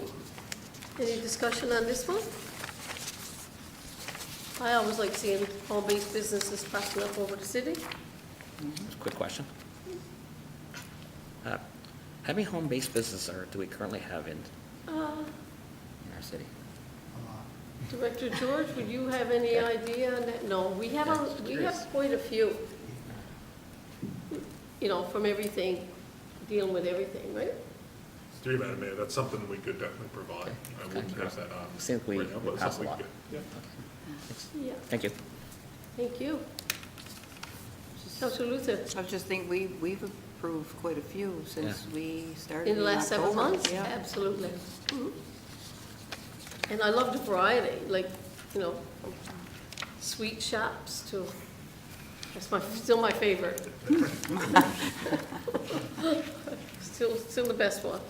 Speaker 1: any discussion on this one? I always like seeing home-based businesses popping up over the city.
Speaker 8: Quick question. How many home-based businesses do we currently have in our city?
Speaker 1: Director George, would you have any idea on that? No, we have, we have quite a few. You know, from everything, dealing with everything, right?
Speaker 7: Through you, Madam Mayor, that's something we could definitely provide. I wouldn't have that on.
Speaker 8: Seems we
Speaker 7: right now, but it's
Speaker 8: pass a
Speaker 7: something we
Speaker 8: lot.
Speaker 7: could- yeah.
Speaker 1: Yeah,
Speaker 8: Thank you.
Speaker 1: thank you. Councillor Luther,
Speaker 4: I just think we've approved quite a few since we started
Speaker 1: in the last 7
Speaker 4: October.
Speaker 1: months?
Speaker 4: Yeah.
Speaker 1: Absolutely. Mhm. And I love the variety, like, you know, from sweet shops to, that's still my favorite. Still the best one,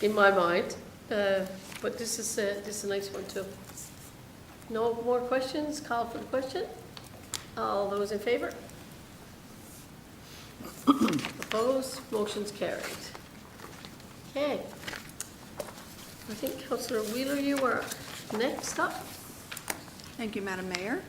Speaker 1: in my mind. But this is a nice one too. No more questions? Call for the question. All those in favor? Opposed? Motion's carried. Okay. I think Councillor Wheeler, you are next up.
Speaker 2: Thank you, Madam Mayor.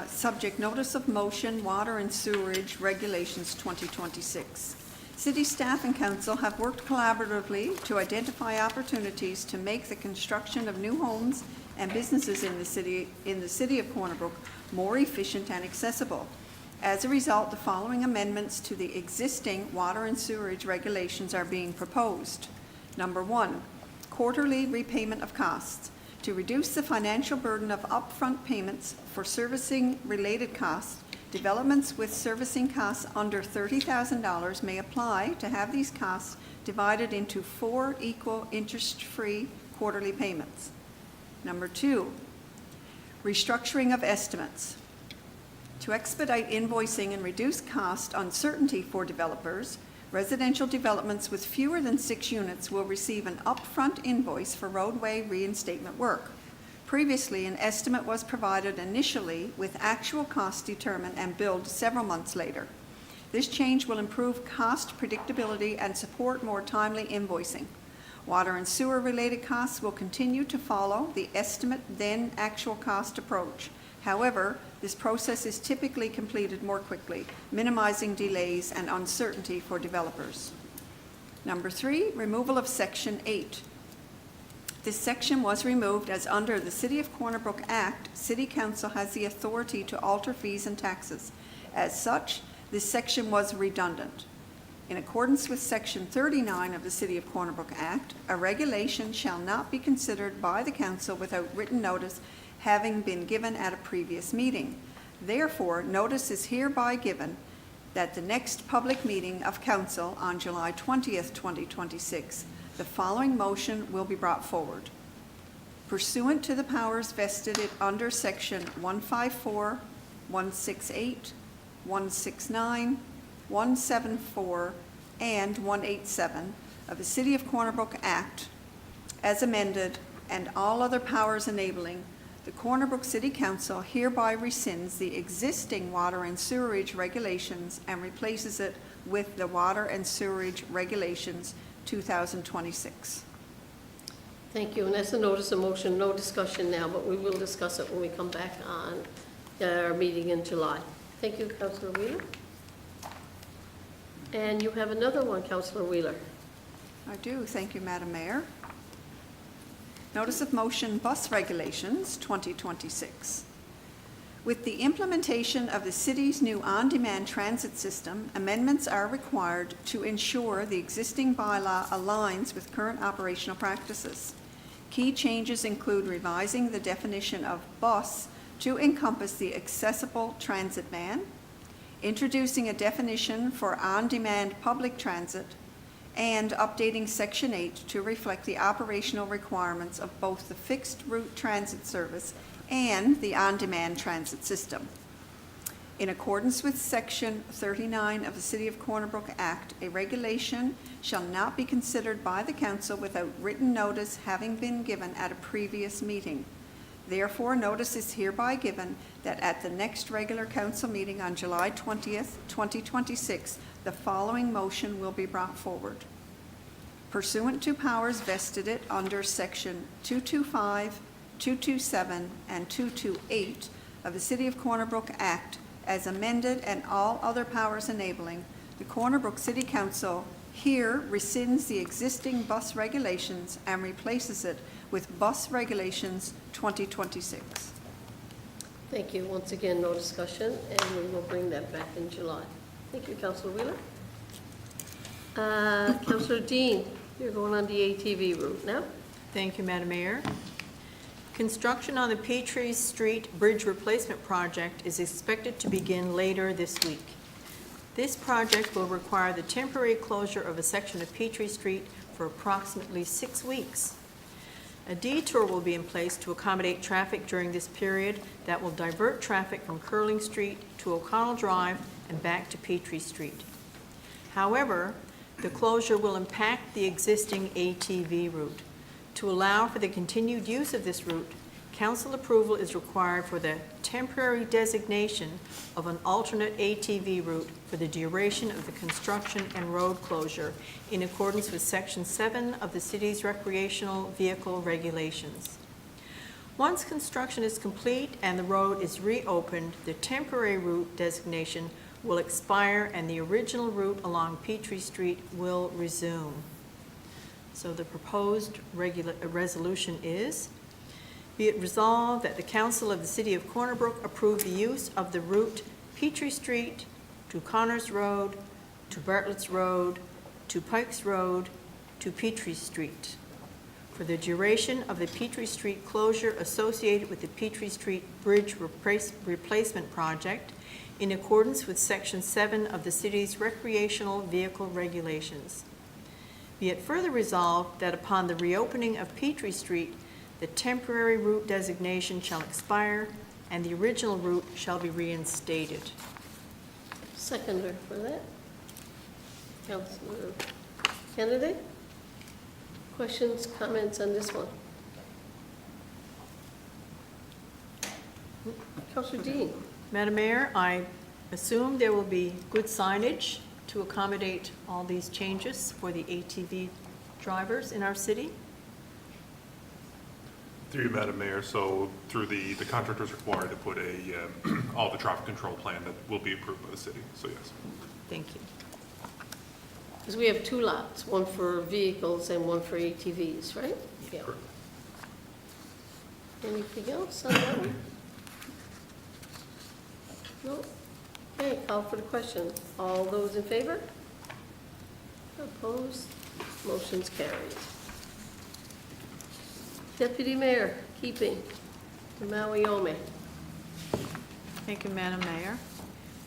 Speaker 2: Subject notice of motion, water and sewerage regulations 2026. City staff and council have worked collaboratively to identify opportunities to make the construction of new homes and businesses in the city of Corner Brook more efficient and accessible. As a result, the following amendments to the existing water and sewerage regulations are being proposed. Number 1, quarterly repayment of costs. To reduce the financial burden of upfront payments for servicing related costs, developments with servicing costs under $30,000 may apply to have these costs divided into 4 equal interest-free quarterly payments. Number 2, restructuring of estimates. To expedite invoicing and reduce cost uncertainty for developers, residential developments with fewer than 6 units will receive an upfront invoice for roadway reinstatement work. Previously, an estimate was provided initially with actual costs determined and billed several months later. This change will improve cost predictability and support more timely invoicing. Water and sewer related costs will continue to follow the estimate then actual cost approach. However, this process is typically completed more quickly, minimizing delays and uncertainty for developers. Number 3, removal of Section 8. This section was removed as under the City of Corner Brook Act, City Council has the authority to alter fees and taxes. As such, this section was redundant. In accordance with Section 39 of the City of Corner Brook Act, a regulation shall not be considered by the Council without written notice having been given at a previous meeting. Therefore, notice is hereby given that the next public meeting of Council on July 20th, 2026, the following motion will be brought forward. Pursuant to the powers vested under Section 154, 168, 169, 174 and 187 of the City of Corner Brook Act as amended and all other powers enabling, the Corner Brook City Council hereby rescinds the existing water and sewerage regulations and replaces it with the Water and Sewerage Regulations 2026.
Speaker 1: Thank you, and as a notice of motion, no discussion now, but we will discuss it when we come back on our meeting in July. Thank you, Councillor Wheeler. And you have another one, Councillor Wheeler.
Speaker 2: I do. Thank you, Madam Mayor. Notice of motion, Bus Regulations 2026. With the implementation of the city's new on-demand transit system, amendments are required to ensure the existing bylaw aligns with current operational practices. Key changes include revising the definition of bus to encompass the accessible transit van, introducing a definition for on-demand public transit, and updating Section 8 to reflect the operational requirements of both the fixed route transit service and the on-demand transit system. In accordance with Section 39 of the City of Corner Brook Act, a regulation shall not be considered by the council without written notice having been given at a previous meeting. Therefore, notice is hereby given that at the next regular council meeting on July 20th, 2026, the following motion will be brought forward. Pursuant to powers vested it under Section 225, 227, and 228 of the City of Corner Brook Act, as amended and all other powers enabling, the Corner Brook City Council here rescinds the existing bus regulations and replaces it with Bus Regulations 2026.
Speaker 1: Thank you. Once again, no discussion, and we will bring that back in July. Thank you, Councillor Wheeler. Councillor Dean, you're going on the ATV route now.
Speaker 9: Thank you, Madam Mayor. Construction on the Petrie Street Bridge Replacement Project is expected to begin later this week. This project will require the temporary closure of a section of Petrie Street for approximately 6 weeks. A detour will be in place to accommodate traffic during this period that will divert traffic from Curling Street to O'Connell Drive and back to Petrie Street. However, the closure will impact the existing ATV route. To allow for the continued use of this route, council approval is required for the temporary designation of an alternate ATV route for the duration of the construction and road closure in accordance with Section 7 of the city's recreational vehicle regulations. Once construction is complete and the road is reopened, the temporary route designation will expire and the original route along Petrie Street will resume. So the proposed resolution is, be it resolved that the Council of the City of Corner Brook approve the use of the route Petrie Street to Connors Road, to Bartlett's Road, to Pikes Road, to Petrie Street for the duration of the Petrie Street closure associated with the Petrie Street Bridge Replacement Project in accordance with Section 7 of the city's recreational vehicle regulations. Be it further resolved that upon the reopening of Petrie Street, the temporary route designation shall expire and the original route shall be reinstated.
Speaker 1: Seconder for that. Councillor Kennedy? Questions, comments on this one? Councillor Dean?
Speaker 9: Madam Mayor, I assume there will be good signage to accommodate all these changes for the ATV drivers in our city.
Speaker 7: Through you, Madam Mayor, so through the contractor is required to put all the traffic control plan that will be approved by the city, so yes.
Speaker 9: Thank you.
Speaker 1: Because we have 2 lots, one for vehicles and one for ATVs, right? Yeah.
Speaker 7: Correct.
Speaker 1: Anything else on that one? No? Okay, call for the question. All those in favor? Opposed? Motion's carried. Deputy Mayor, keeping the Maui Ome.
Speaker 6: Thank you, Madam Mayor.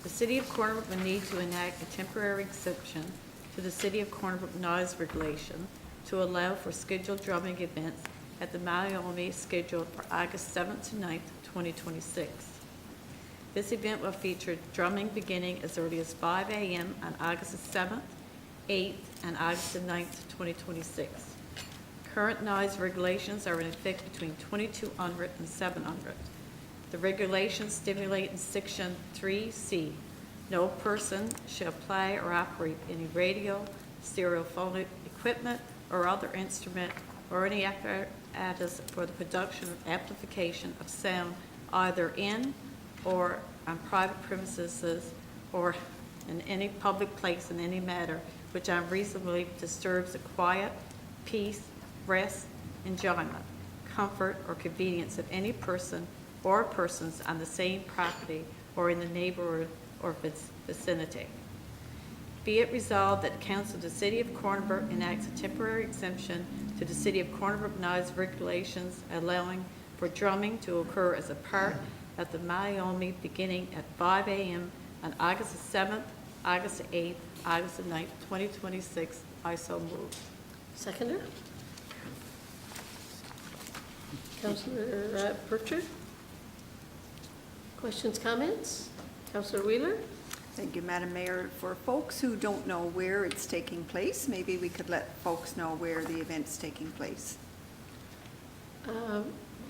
Speaker 6: The City of Corner Brook will need to enact a temporary exception to the City of Corner Brook noise regulation to allow for scheduled drumming events at the Maui Ome scheduled for August 7th to 9th, 2026. This event will feature drumming beginning as early as 5 a.m. on August the 7th, 8th, and August the 9th, 2026. Current noise regulations are in effect between 2200 and 700. The regulations stipulate in Section 3C, no person shall play or operate any radio, stereophonic equipment, or other instrument, or any apparatus for the production or amplification of sound either in or on private premises or in any public place in any matter which unreasonably disturbs the quiet, peace, rest, enjoyment, comfort, or convenience of any person or persons on the same property or in the neighborhood or vicinity. Be it resolved that the Council of the City of Corner Brook enacts a temporary exemption to the City of Corner Brook noise regulations allowing for drumming to occur as a part of the Mayomi beginning at 5 a.m. on August the 7th, August the 8th, August the 9th, 2026. I so move.
Speaker 1: Seconder? Councillor Pritchard? Questions, comments? Councillor Wheeler?
Speaker 2: Thank you, Madam Mayor. For folks who don't know where it's taking place, maybe we could let folks know where the event's taking place.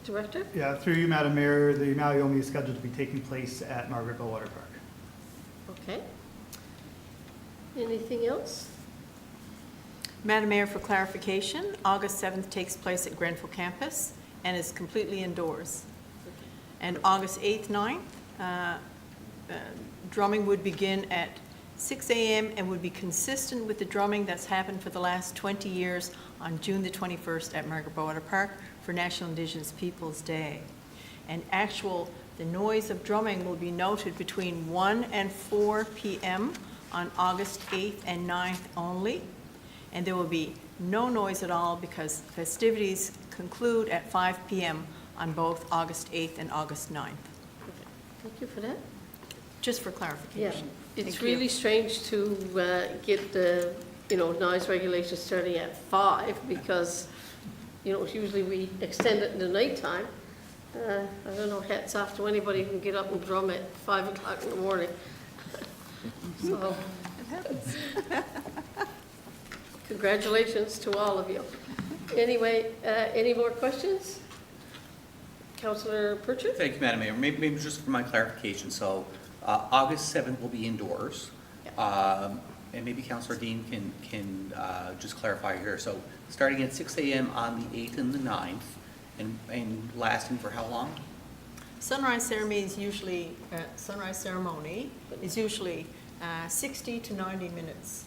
Speaker 1: Director?
Speaker 11: Yeah, through you, Madam Mayor, the Maliomi is scheduled to be taking place at Margaretville Water Park.
Speaker 1: Okay. Anything else?
Speaker 9: Madam Mayor, for clarification, August 7th takes place at Grenfell campus and is completely indoors. And August 8th, 9th, drumming would begin at 6 a.m. and would be consistent with the drumming that's happened for the last 20 years on June the 21st at Margaretville Water Park for National Indigenous Peoples Day. And the noise of drumming will be noted between 1 and 4 p.m. on August 8th and 9th only. And there will be no noise at all because festivities conclude at 5 p.m. on both August 8th and August 9th.
Speaker 1: Thank you for that.
Speaker 9: Just for
Speaker 1: Yeah,
Speaker 9: clarification.
Speaker 1: it's
Speaker 2: Thank you.
Speaker 1: really strange to get the, noise regulations starting at 5 because, usually we extend it in the nighttime. I don't know, hats off to anybody who can get up and drum at 5 o'clock in the morning. So, congratulations to all of you. Anyway, any more questions? Councillor Pritchard?
Speaker 5: Thank you, Madam Mayor. Maybe just for my clarification, so August 7th will be indoors. And maybe Councillor Dean can just clarify here. So starting at 6 a.m. on the 8th and the 9th, and lasting for how long?
Speaker 9: Sunrise ceremony is usually 60 to 90 minutes,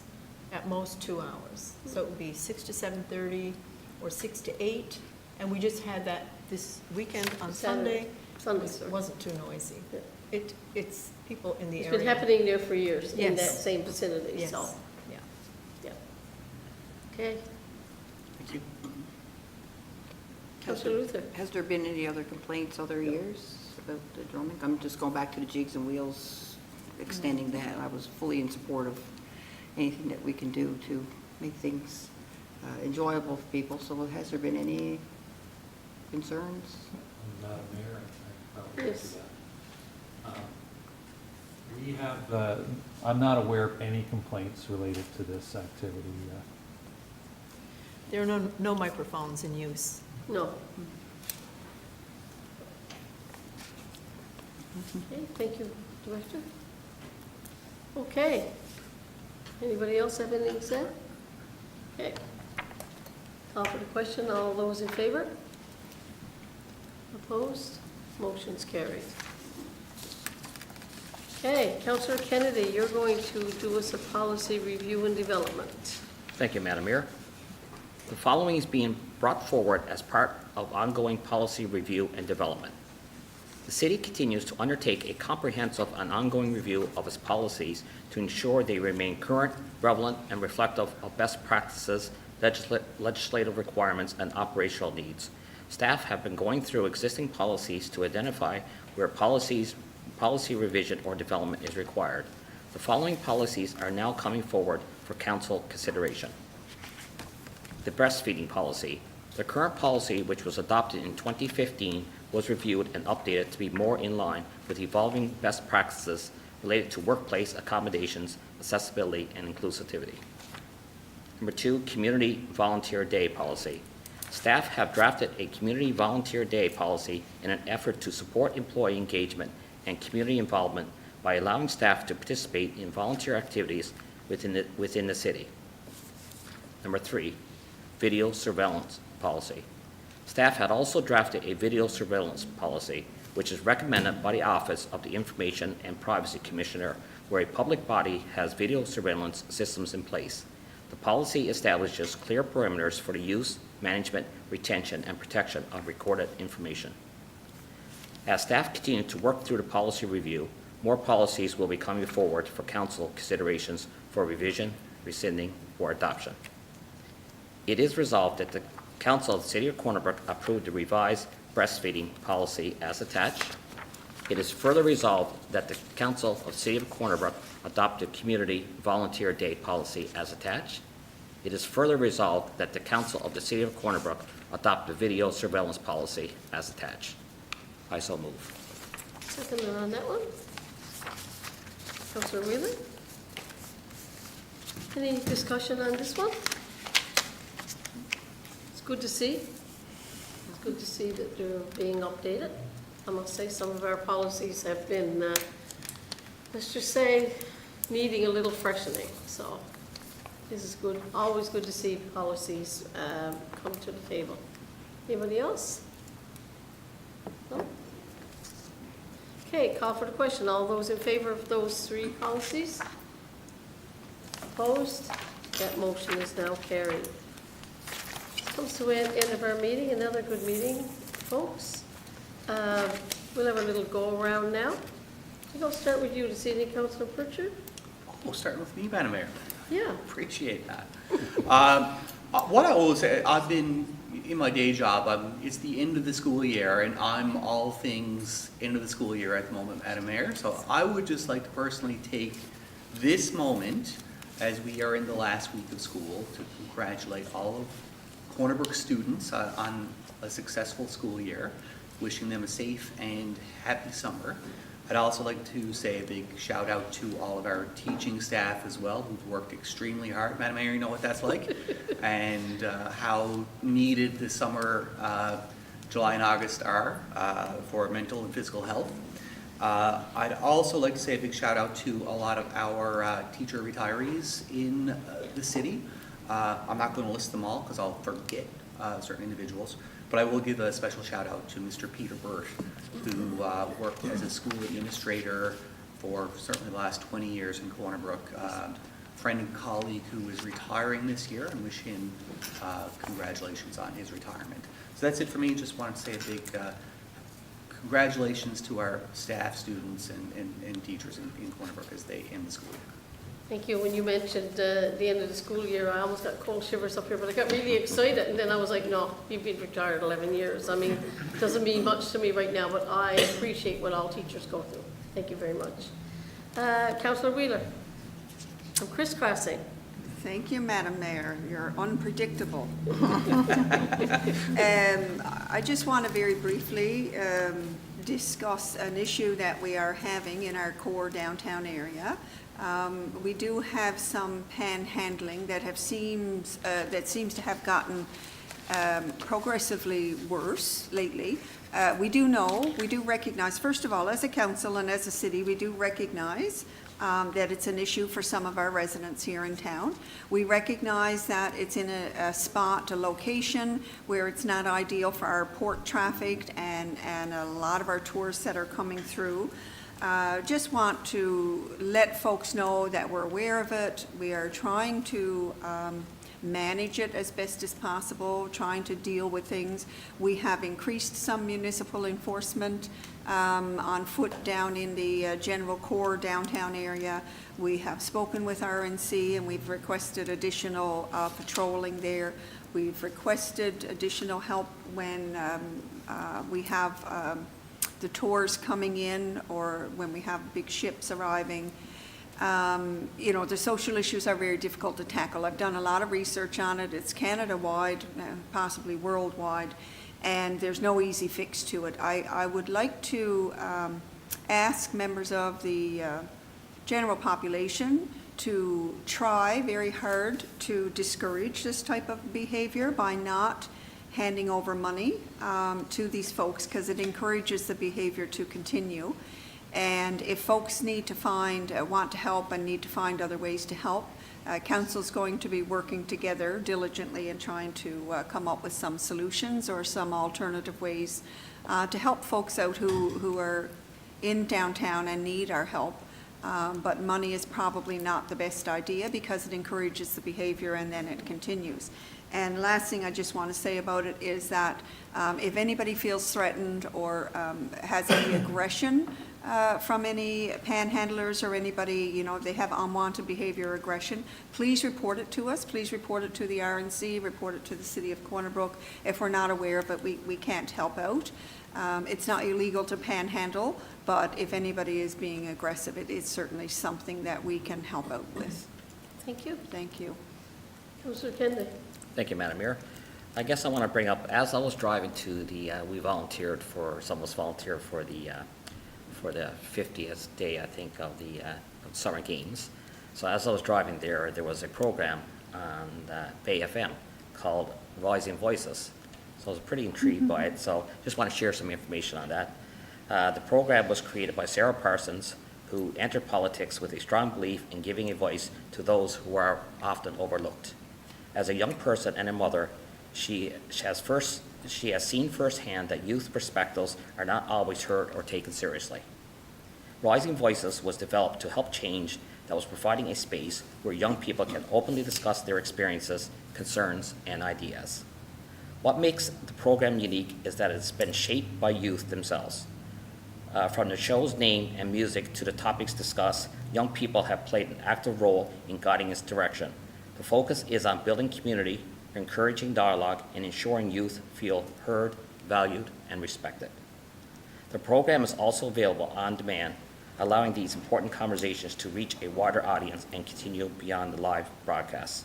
Speaker 9: at most 2 hours. So it would be 6 to 7:30 or 6 to 8. And we just had that this weekend on Sunday.
Speaker 1: Sunday,
Speaker 9: It
Speaker 1: sorry.
Speaker 9: wasn't too noisy. It's people in the
Speaker 1: It's
Speaker 9: area.
Speaker 1: been happening there for years in that
Speaker 9: Yes.
Speaker 1: same vicinity,
Speaker 9: Yes,
Speaker 1: so,
Speaker 9: yeah.
Speaker 1: yeah. Okay,
Speaker 5: Thank you.
Speaker 1: Councillor Luther?
Speaker 4: Has there been any other complaints other years about the drumming? I'm just going back to the jigs and wheels, extending that. I was fully in support of anything that we can do to make things enjoyable for people. So has there been any concerns?
Speaker 12: Madam Mayor, I probably
Speaker 1: Yes.
Speaker 12: answer that. We have, I'm not aware of any complaints related to this activity.
Speaker 9: There are no microphones in use.
Speaker 1: No. Okay, thank you, Director. Okay. Anybody else have anything to say? Okay. Call for the question. All those in favor? Opposed? Motion's carried. Okay, Councillor Kennedy, you're going to do us a policy review and development.
Speaker 8: Thank you, Madam Mayor. The following is being brought forward as part of ongoing policy review and development. The city continues to undertake a comprehensive and ongoing review of its policies to ensure they remain current, relevant, and reflective of best practices, legislative requirements, and operational needs. Staff have been going through existing policies to identify where policy revision or development is required. The following policies are now coming forward for council consideration. The breastfeeding policy. The current policy, which was adopted in 2015, was reviewed and updated to be more in line with evolving best practices related to workplace accommodations, accessibility, and inclusivity. Number 2, Community Volunteer Day Policy. Staff have drafted a Community Volunteer Day policy in an effort to support employee engagement and community involvement by allowing staff to participate in volunteer activities within the city. Number 3, Video Surveillance Policy. Staff had also drafted a video surveillance policy, which is recommended by the Office of the Information and Privacy Commissioner, where a public body has video surveillance systems in place. The policy establishes clear parameters for the use, management, retention, and protection of recorded information. As staff continue to work through the policy review, more policies will be coming forward for council considerations for revision, rescinding, or adoption. It is resolved that the Council of the City of Corner Brook approve the revised breastfeeding policy as attached. It is further resolved that the Council of the City of Corner Brook adopt the Community Volunteer Day policy as attached. It is further resolved that the Council of the City of Corner Brook adopt the video surveillance policy as attached. I so move.
Speaker 1: Second on that one. Councillor Wheeler? Any discussion on this one? It's good to see. It's good to see that they're being updated. I must say some of our policies have been, let's just say, needing a little freshening. So this is good. Always good to see policies come to the table. Anybody else? No? Okay, call for the question. All those in favor of those 3 policies? Opposed? That motion is now carried. This comes to the end of our meeting. Another good meeting, folks. We'll have a little go around now. I think I'll start with you, the City Councilor Pritchard.
Speaker 5: We'll start with me, Madam Mayor.
Speaker 1: Yeah.
Speaker 5: Appreciate that. What I always say, I've been, in my day job, it's the end of the school year, and I'm all things end of the school year at the moment, Madam Mayor. So I would just like to personally take this moment, as we are in the last week of school, to congratulate all of Corner Brook students on a successful school year, wishing them a safe and happy summer. I'd also like to say a big shout out to all of our teaching staff as well, who've worked extremely hard. Madam Mayor, you know what that's like, and how needed the summer, July and August are for mental and physical health. I'd also like to say a big shout out to a lot of our teacher retirees in the city. I'm not going to list them all because I'll forget certain individuals, but I will give a special shout out to Mr. Peter Burt, who worked as a school administrator for certainly the last 20 years in Corner Brook. Friend and colleague who is retiring this year, and wish him congratulations on his retirement. So that's it for me. Just wanted to say a big congratulations to our staff, students, and teachers in Corner Brook as they end the school year.
Speaker 1: Thank you. When you mentioned the end of the school year, I almost got cold shivers up here, but I got really excited, and then I was like, no, you've been retired 11 years. I mean, it doesn't mean much to me right now, but I appreciate what all teachers go through. Thank you very much. Councillor Wheeler, I'm crisscrossing.
Speaker 2: Thank you, Madam Mayor. You're unpredictable. I just want to very briefly discuss an issue that we are having in our core downtown area. We do have some panhandling that seems to have gotten progressively worse lately. We do recognize, first of all, as a council and as a city, we do recognize that it's an issue for some of our residents here in town. We recognize that it's in a spot, a location where it's not ideal for our port traffic and a lot of our tourists that are coming through. Just want to let folks know that we're aware of it. We are trying to manage it as best as possible, trying to deal with things. We have increased some municipal enforcement on foot down in the general core downtown area. We have spoken with RNC and we've requested additional patrolling there. We've requested additional help when we have the tours coming in or when we have big ships arriving. You know, the social issues are very difficult to tackle. I've done a lot of research on it. It's Canada-wide, possibly worldwide, and there's no easy fix to it. I would like to ask members of the general population to try very hard to discourage this type of behavior by not handing over money to these folks, because it encourages the behavior to continue. And if folks need to find, want to help and need to find other ways to help, council's going to be working together diligently and trying to come up with some solutions or some alternative ways to help folks out who are in downtown and need our help. But money is probably not the best idea because it encourages the behavior and then it continues. And last thing I just want to say about it is that if anybody feels threatened or has any aggression from any panhandlers or anybody, you know, if they have unwanted behavior or aggression, please report it to us. Please report it to the RNC, report it to the City of Corner Brook. If we're not aware of it, we can't help out. It's not illegal to panhandle, but if anybody is being aggressive, it is certainly something that we can help out with.
Speaker 1: Thank you.
Speaker 2: Thank you.
Speaker 1: Councillor Kennedy.
Speaker 8: Thank you, Madam Mayor. I guess I want to bring up, as I was driving to the, some of us volunteered for the 50th day, I think, of the Summer Games. So as I was driving there was a program on Bay FM called Rising Voices. So I was pretty intrigued by it, so just want to share some information on that. The program was created by Sarah Parsons, who entered politics with a strong belief in giving a voice to those who are often overlooked. As a young person and a mother, she has seen firsthand that youth perspectives are not always heard or taken seriously. Rising Voices was developed to help change that was providing a space where young people can openly discuss their experiences, concerns, and ideas. What makes the program unique is that it's been shaped by youth themselves. From the show's name and music to the topics discussed, young people have played an active role in guiding its direction. The focus is on building community, encouraging dialogue, and ensuring youth feel heard, valued, and respected. The program is also available on demand, allowing these important conversations to reach a wider audience and continue beyond the live broadcasts.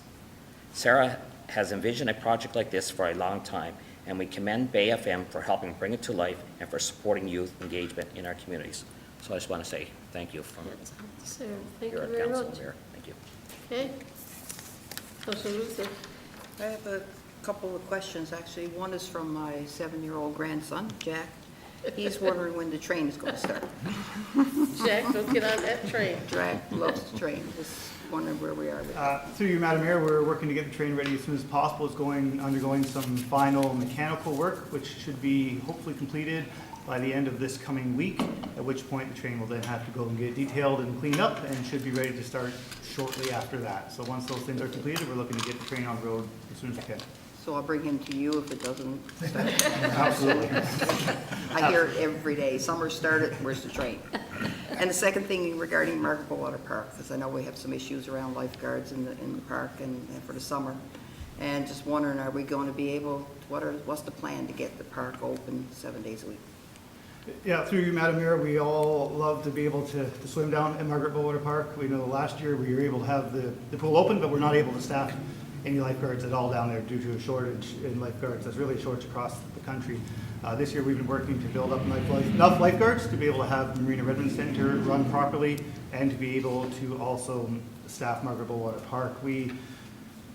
Speaker 8: Sarah has envisioned a project like this for a long time, and we commend Bay FM for helping bring it to life and for supporting youth engagement in our communities. So I just want to say thank you from
Speaker 1: Sarah, thank you
Speaker 8: your
Speaker 1: very
Speaker 8: council
Speaker 1: much.
Speaker 8: here. Thank you.
Speaker 1: Okay. Councillor Luther.
Speaker 4: I have a couple of questions, actually. One is from my 7-year-old grandson, Jack. He's wondering when the train is going to start.
Speaker 1: Jack, don't get on that train.
Speaker 4: Jack loves the train. Just wondering where we are with that.
Speaker 11: Through you, Madam Mayor, we're working to get the train ready as soon as possible. It's undergoing some final mechanical work, which should be hopefully completed by the end of this coming week, at which point the train will then have to go and get detailed and cleaned up and should be ready to start shortly after that. So once those things are completed, we're looking to get the train on the road as soon as we can.
Speaker 4: So I'll bring him to you if it doesn't start.
Speaker 11: Absolutely.
Speaker 4: I hear it every day. Summer started, where's the train? And the second thing regarding Margaret Water Park, because I know we have some issues around lifeguards in the park and for the summer. And just wondering, are we going to be able, what's the plan to get the park open 7 days a week?
Speaker 11: Yeah, through you, Madam Mayor, we all love to be able to swim down at Margaret Water Park. We know last year we were able to have the pool open, but we're not able to staff any lifeguards at all down there due to a shortage in lifeguards. That's really a shortage across the country. This year we've been working to build up enough lifeguards to be able to have the Marina Redmond Center run properly and to be able to also staff Margaret Water Park. We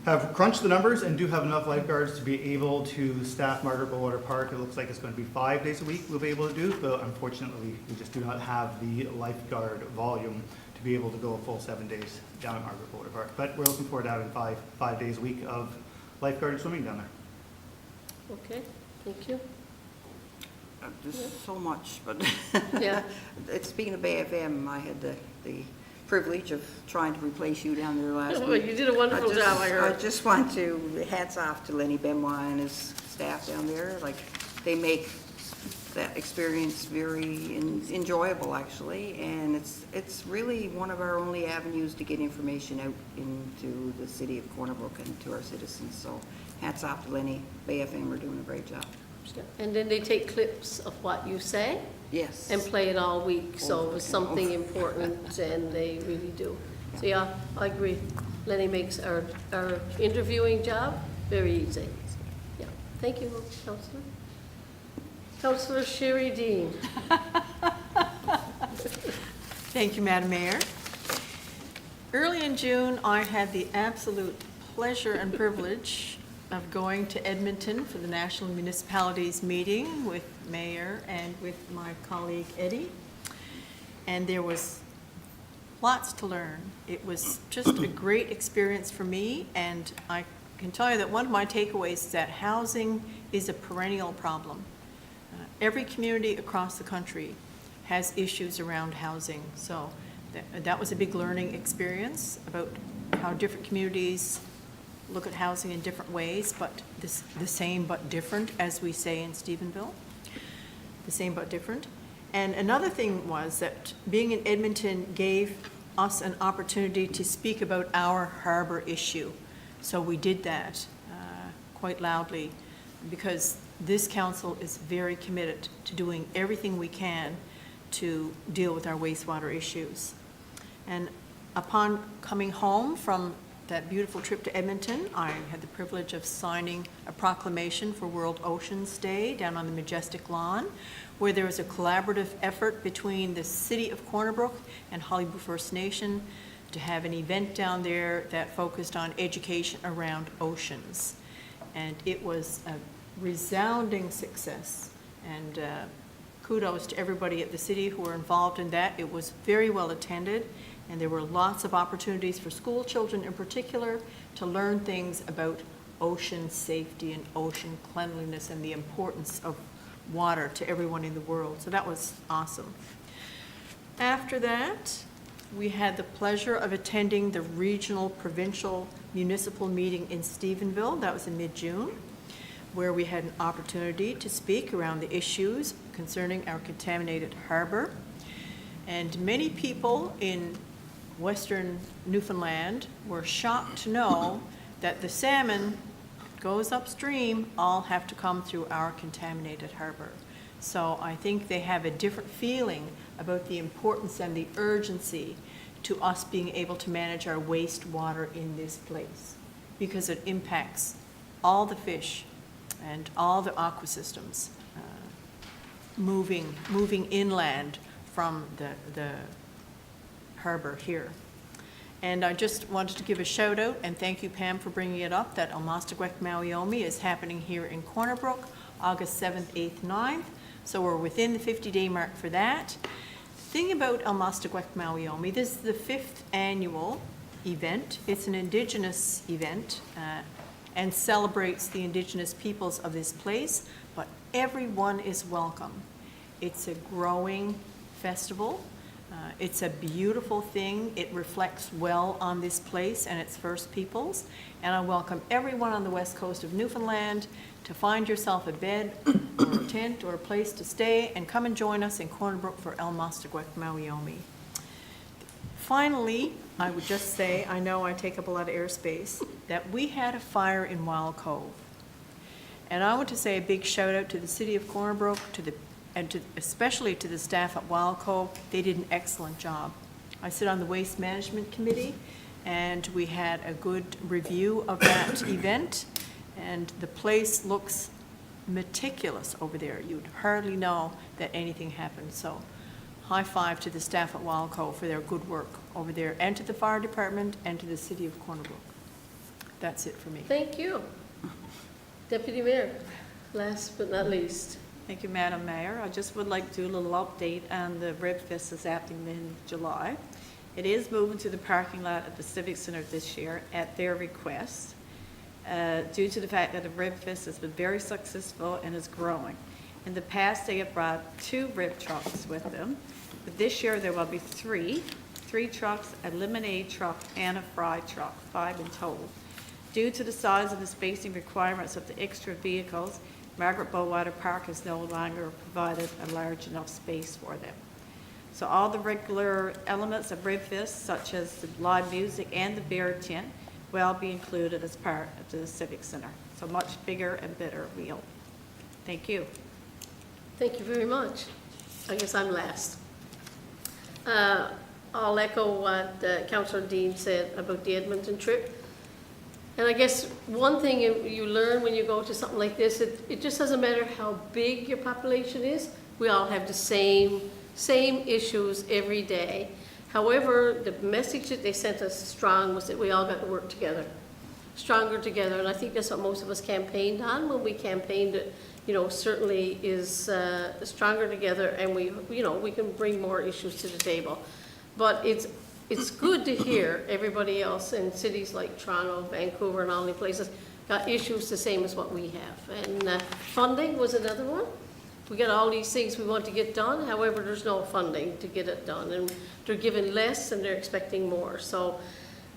Speaker 11: have crunched the numbers and do have enough lifeguards to be able to staff Margaret Water Park. It looks like it's going to be 5 days a week we'll be able to do, but unfortunately we just do not have the lifeguard volume to be able to go a full 7 days down at Margaret Water Park. But we're looking forward to having five days a week of lifeguarded swimming down there.
Speaker 1: Okay, thank you.
Speaker 4: There's so much, but
Speaker 1: Yeah.
Speaker 4: Speaking of Bay FM, I had the privilege of trying to replace you down there last
Speaker 1: Oh,
Speaker 4: week.
Speaker 1: you did a wonderful job, I heard.
Speaker 4: I just want to, hats off to Lenny Benoit and his staff down there. Like, they make that experience very enjoyable, actually, and it's really one of our only avenues to get information out into the city of Corner Brook and to our citizens. So hats off to Lenny. Bay FM are doing a great job.
Speaker 1: And then they take clips of what you say
Speaker 4: Yes.
Speaker 1: and play it all week, so it was
Speaker 4: Over and
Speaker 1: something important, and they really do. So, yeah, I agree. Lenny makes our interviewing job very easy. Yeah, thank you, Councillor. Councillor Sherry Dean.
Speaker 9: Thank you, Madam Mayor. Early in June, I had the absolute pleasure and privilege of going to Edmonton for the National Municipalities meeting with Mayor and with my colleague Eddie. And there was lots to learn. It was just a great experience for me, and I can tell you that one of my takeaways is that housing is a perennial problem. Every community across the country has issues around housing, so that was a big learning experience about how different communities look at housing in different ways, but the same but different, as we say in Stephenville. The same but different. And another thing was that being in Edmonton gave us an opportunity to speak about our harbor issue. So we did that quite loudly, because this council is very committed to doing everything we can to deal with our wastewater issues. And upon coming home from that beautiful trip to Edmonton, I had the privilege of signing a proclamation for World Oceans Day down on the Majestic Lawn, where there was a collaborative effort between the City of Corner Brook and Hollywood First Nation to have an event down there that focused on education around oceans. And it was a resounding success. And kudos to everybody at the city who were involved in that. It was very well attended, and there were lots of opportunities for school children in particular to learn things about ocean safety and ocean cleanliness and the importance of water to everyone in the world. So that was awesome. After that, we had the pleasure of attending the regional, provincial, municipal meeting in Stephenville. That was in mid-June, where we had an opportunity to speak around the issues concerning our contaminated harbor. And many people in Western Newfoundland were shocked to know that the salmon goes upstream all have to come through our contaminated harbor. So I think they have a different feeling about the importance and the urgency to us being able to manage our wastewater in this place, because it impacts all the fish and all the aquasystems moving inland from the harbor here. And I just wanted to give a shout out, and thank you, Pam, for bringing it up, that Almastagwek Mawiomi is happening here in Corner Brook, August 7th, 8th, 9th. So we're within the 50-day mark for that. The thing about Almastagwek Mawiomi, this is the 5th annual event. It's an Indigenous event and celebrates the Indigenous peoples of this place, but everyone is welcome. It's a growing festival. It's a beautiful thing. It reflects well on this place and its First Peoples. And I welcome everyone on the west coast of Newfoundland to find yourself a bed or a tent or a place to stay and come and join us in Corner Brook for Almastagwek Mawiomi. Finally, I would just say, I know I take up a lot of airspace, that we had a fire in Wild Cove. And I want to say a big shout out to the City of Corner Brook, especially to the staff at Wild Cove. They did an excellent job. I sit on the Waste Management Committee, and we had a good review of that event, and the place looks meticulous over there. You'd hardly know that anything happened. So high five to the staff at Wild Cove for their good work over there, and to the fire department and to the City of Corner Brook. That's it for me.
Speaker 1: Thank you. Deputy Mayor, last but not least.
Speaker 6: Thank you, Madam Mayor. I just would like to do a little update on the Rib Fest that's happening in July. It is moving to the parking lot at the Civic Center this year at their request, due to the fact that the Rib Fest has been very successful and is growing. In the past, they have brought 2 rib trucks with them, but this year there will be 3 trucks, a lemonade truck, and a fry truck, 5 in total. Due to the size and the spacing requirements of the extra vehicles, Margaret Bowater Park has no longer provided a large enough space for them. So all the regular elements of Rib Fest, such as the live music and the beer tent, will be included as part of the Civic Center. So much bigger and better meal. Thank you.
Speaker 1: Thank you very much. I guess I'm last. I'll echo what Councillor Dean said about the Edmonton trip. And I guess one thing you learn when you go to something like this, it just doesn't matter how big your population is, we all have the same issues every day. However, the message that they sent us strong was that we all got to work together, stronger together, and I think that's what most of us campaigned on when we campaigned it. Certainly is stronger together, and we can bring more issues to the table. But it's good to hear everybody else in cities like Toronto, Vancouver, and all the places got issues the same as what we have. And funding was another one. We got all these things we want to get done, however, there's no funding to get it done, and they're given less and they're expecting more. So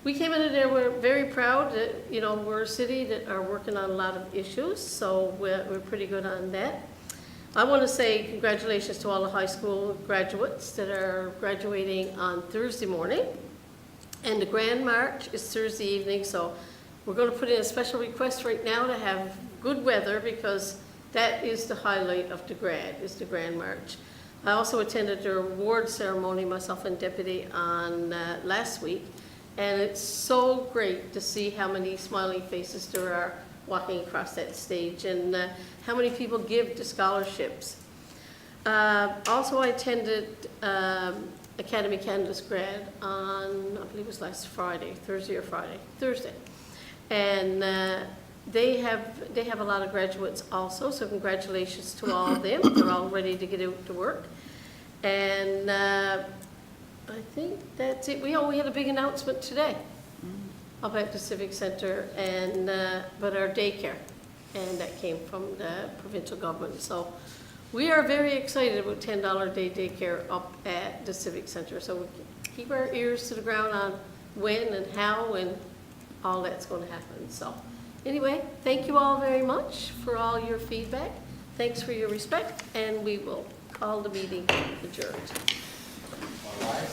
Speaker 1: we came into there, we're very proud that, we're a city that are working on a lot of issues, so we're pretty good on that. I want to say congratulations to all the high school graduates that are graduating on Thursday morning. And the Grand March is Thursday evening, so we're going to put in a special request right now to have good weather, because that is the highlight of the Grand March. I also attended the award ceremony, myself and Deputy, on last week, and it's so great to see how many smiling faces there are walking across that stage, and how many people give to scholarships. Also, I attended Academy Canada's grad on, I believe it was last Friday, Thursday. And they have a lot of graduates also, so congratulations to all of them. They're all ready to get out to work. And I think that's it. We had a big announcement today up at the Civic Center, and but our daycare, and that came from the provincial government. So we are very excited about $10 a day daycare up at the Civic Center. So we keep our ears to the ground on when and how and all that's going to happen. So anyway, thank you all very much for all your feedback. Thanks for your respect, and we will call the meeting adjourned.
Speaker 5: All right.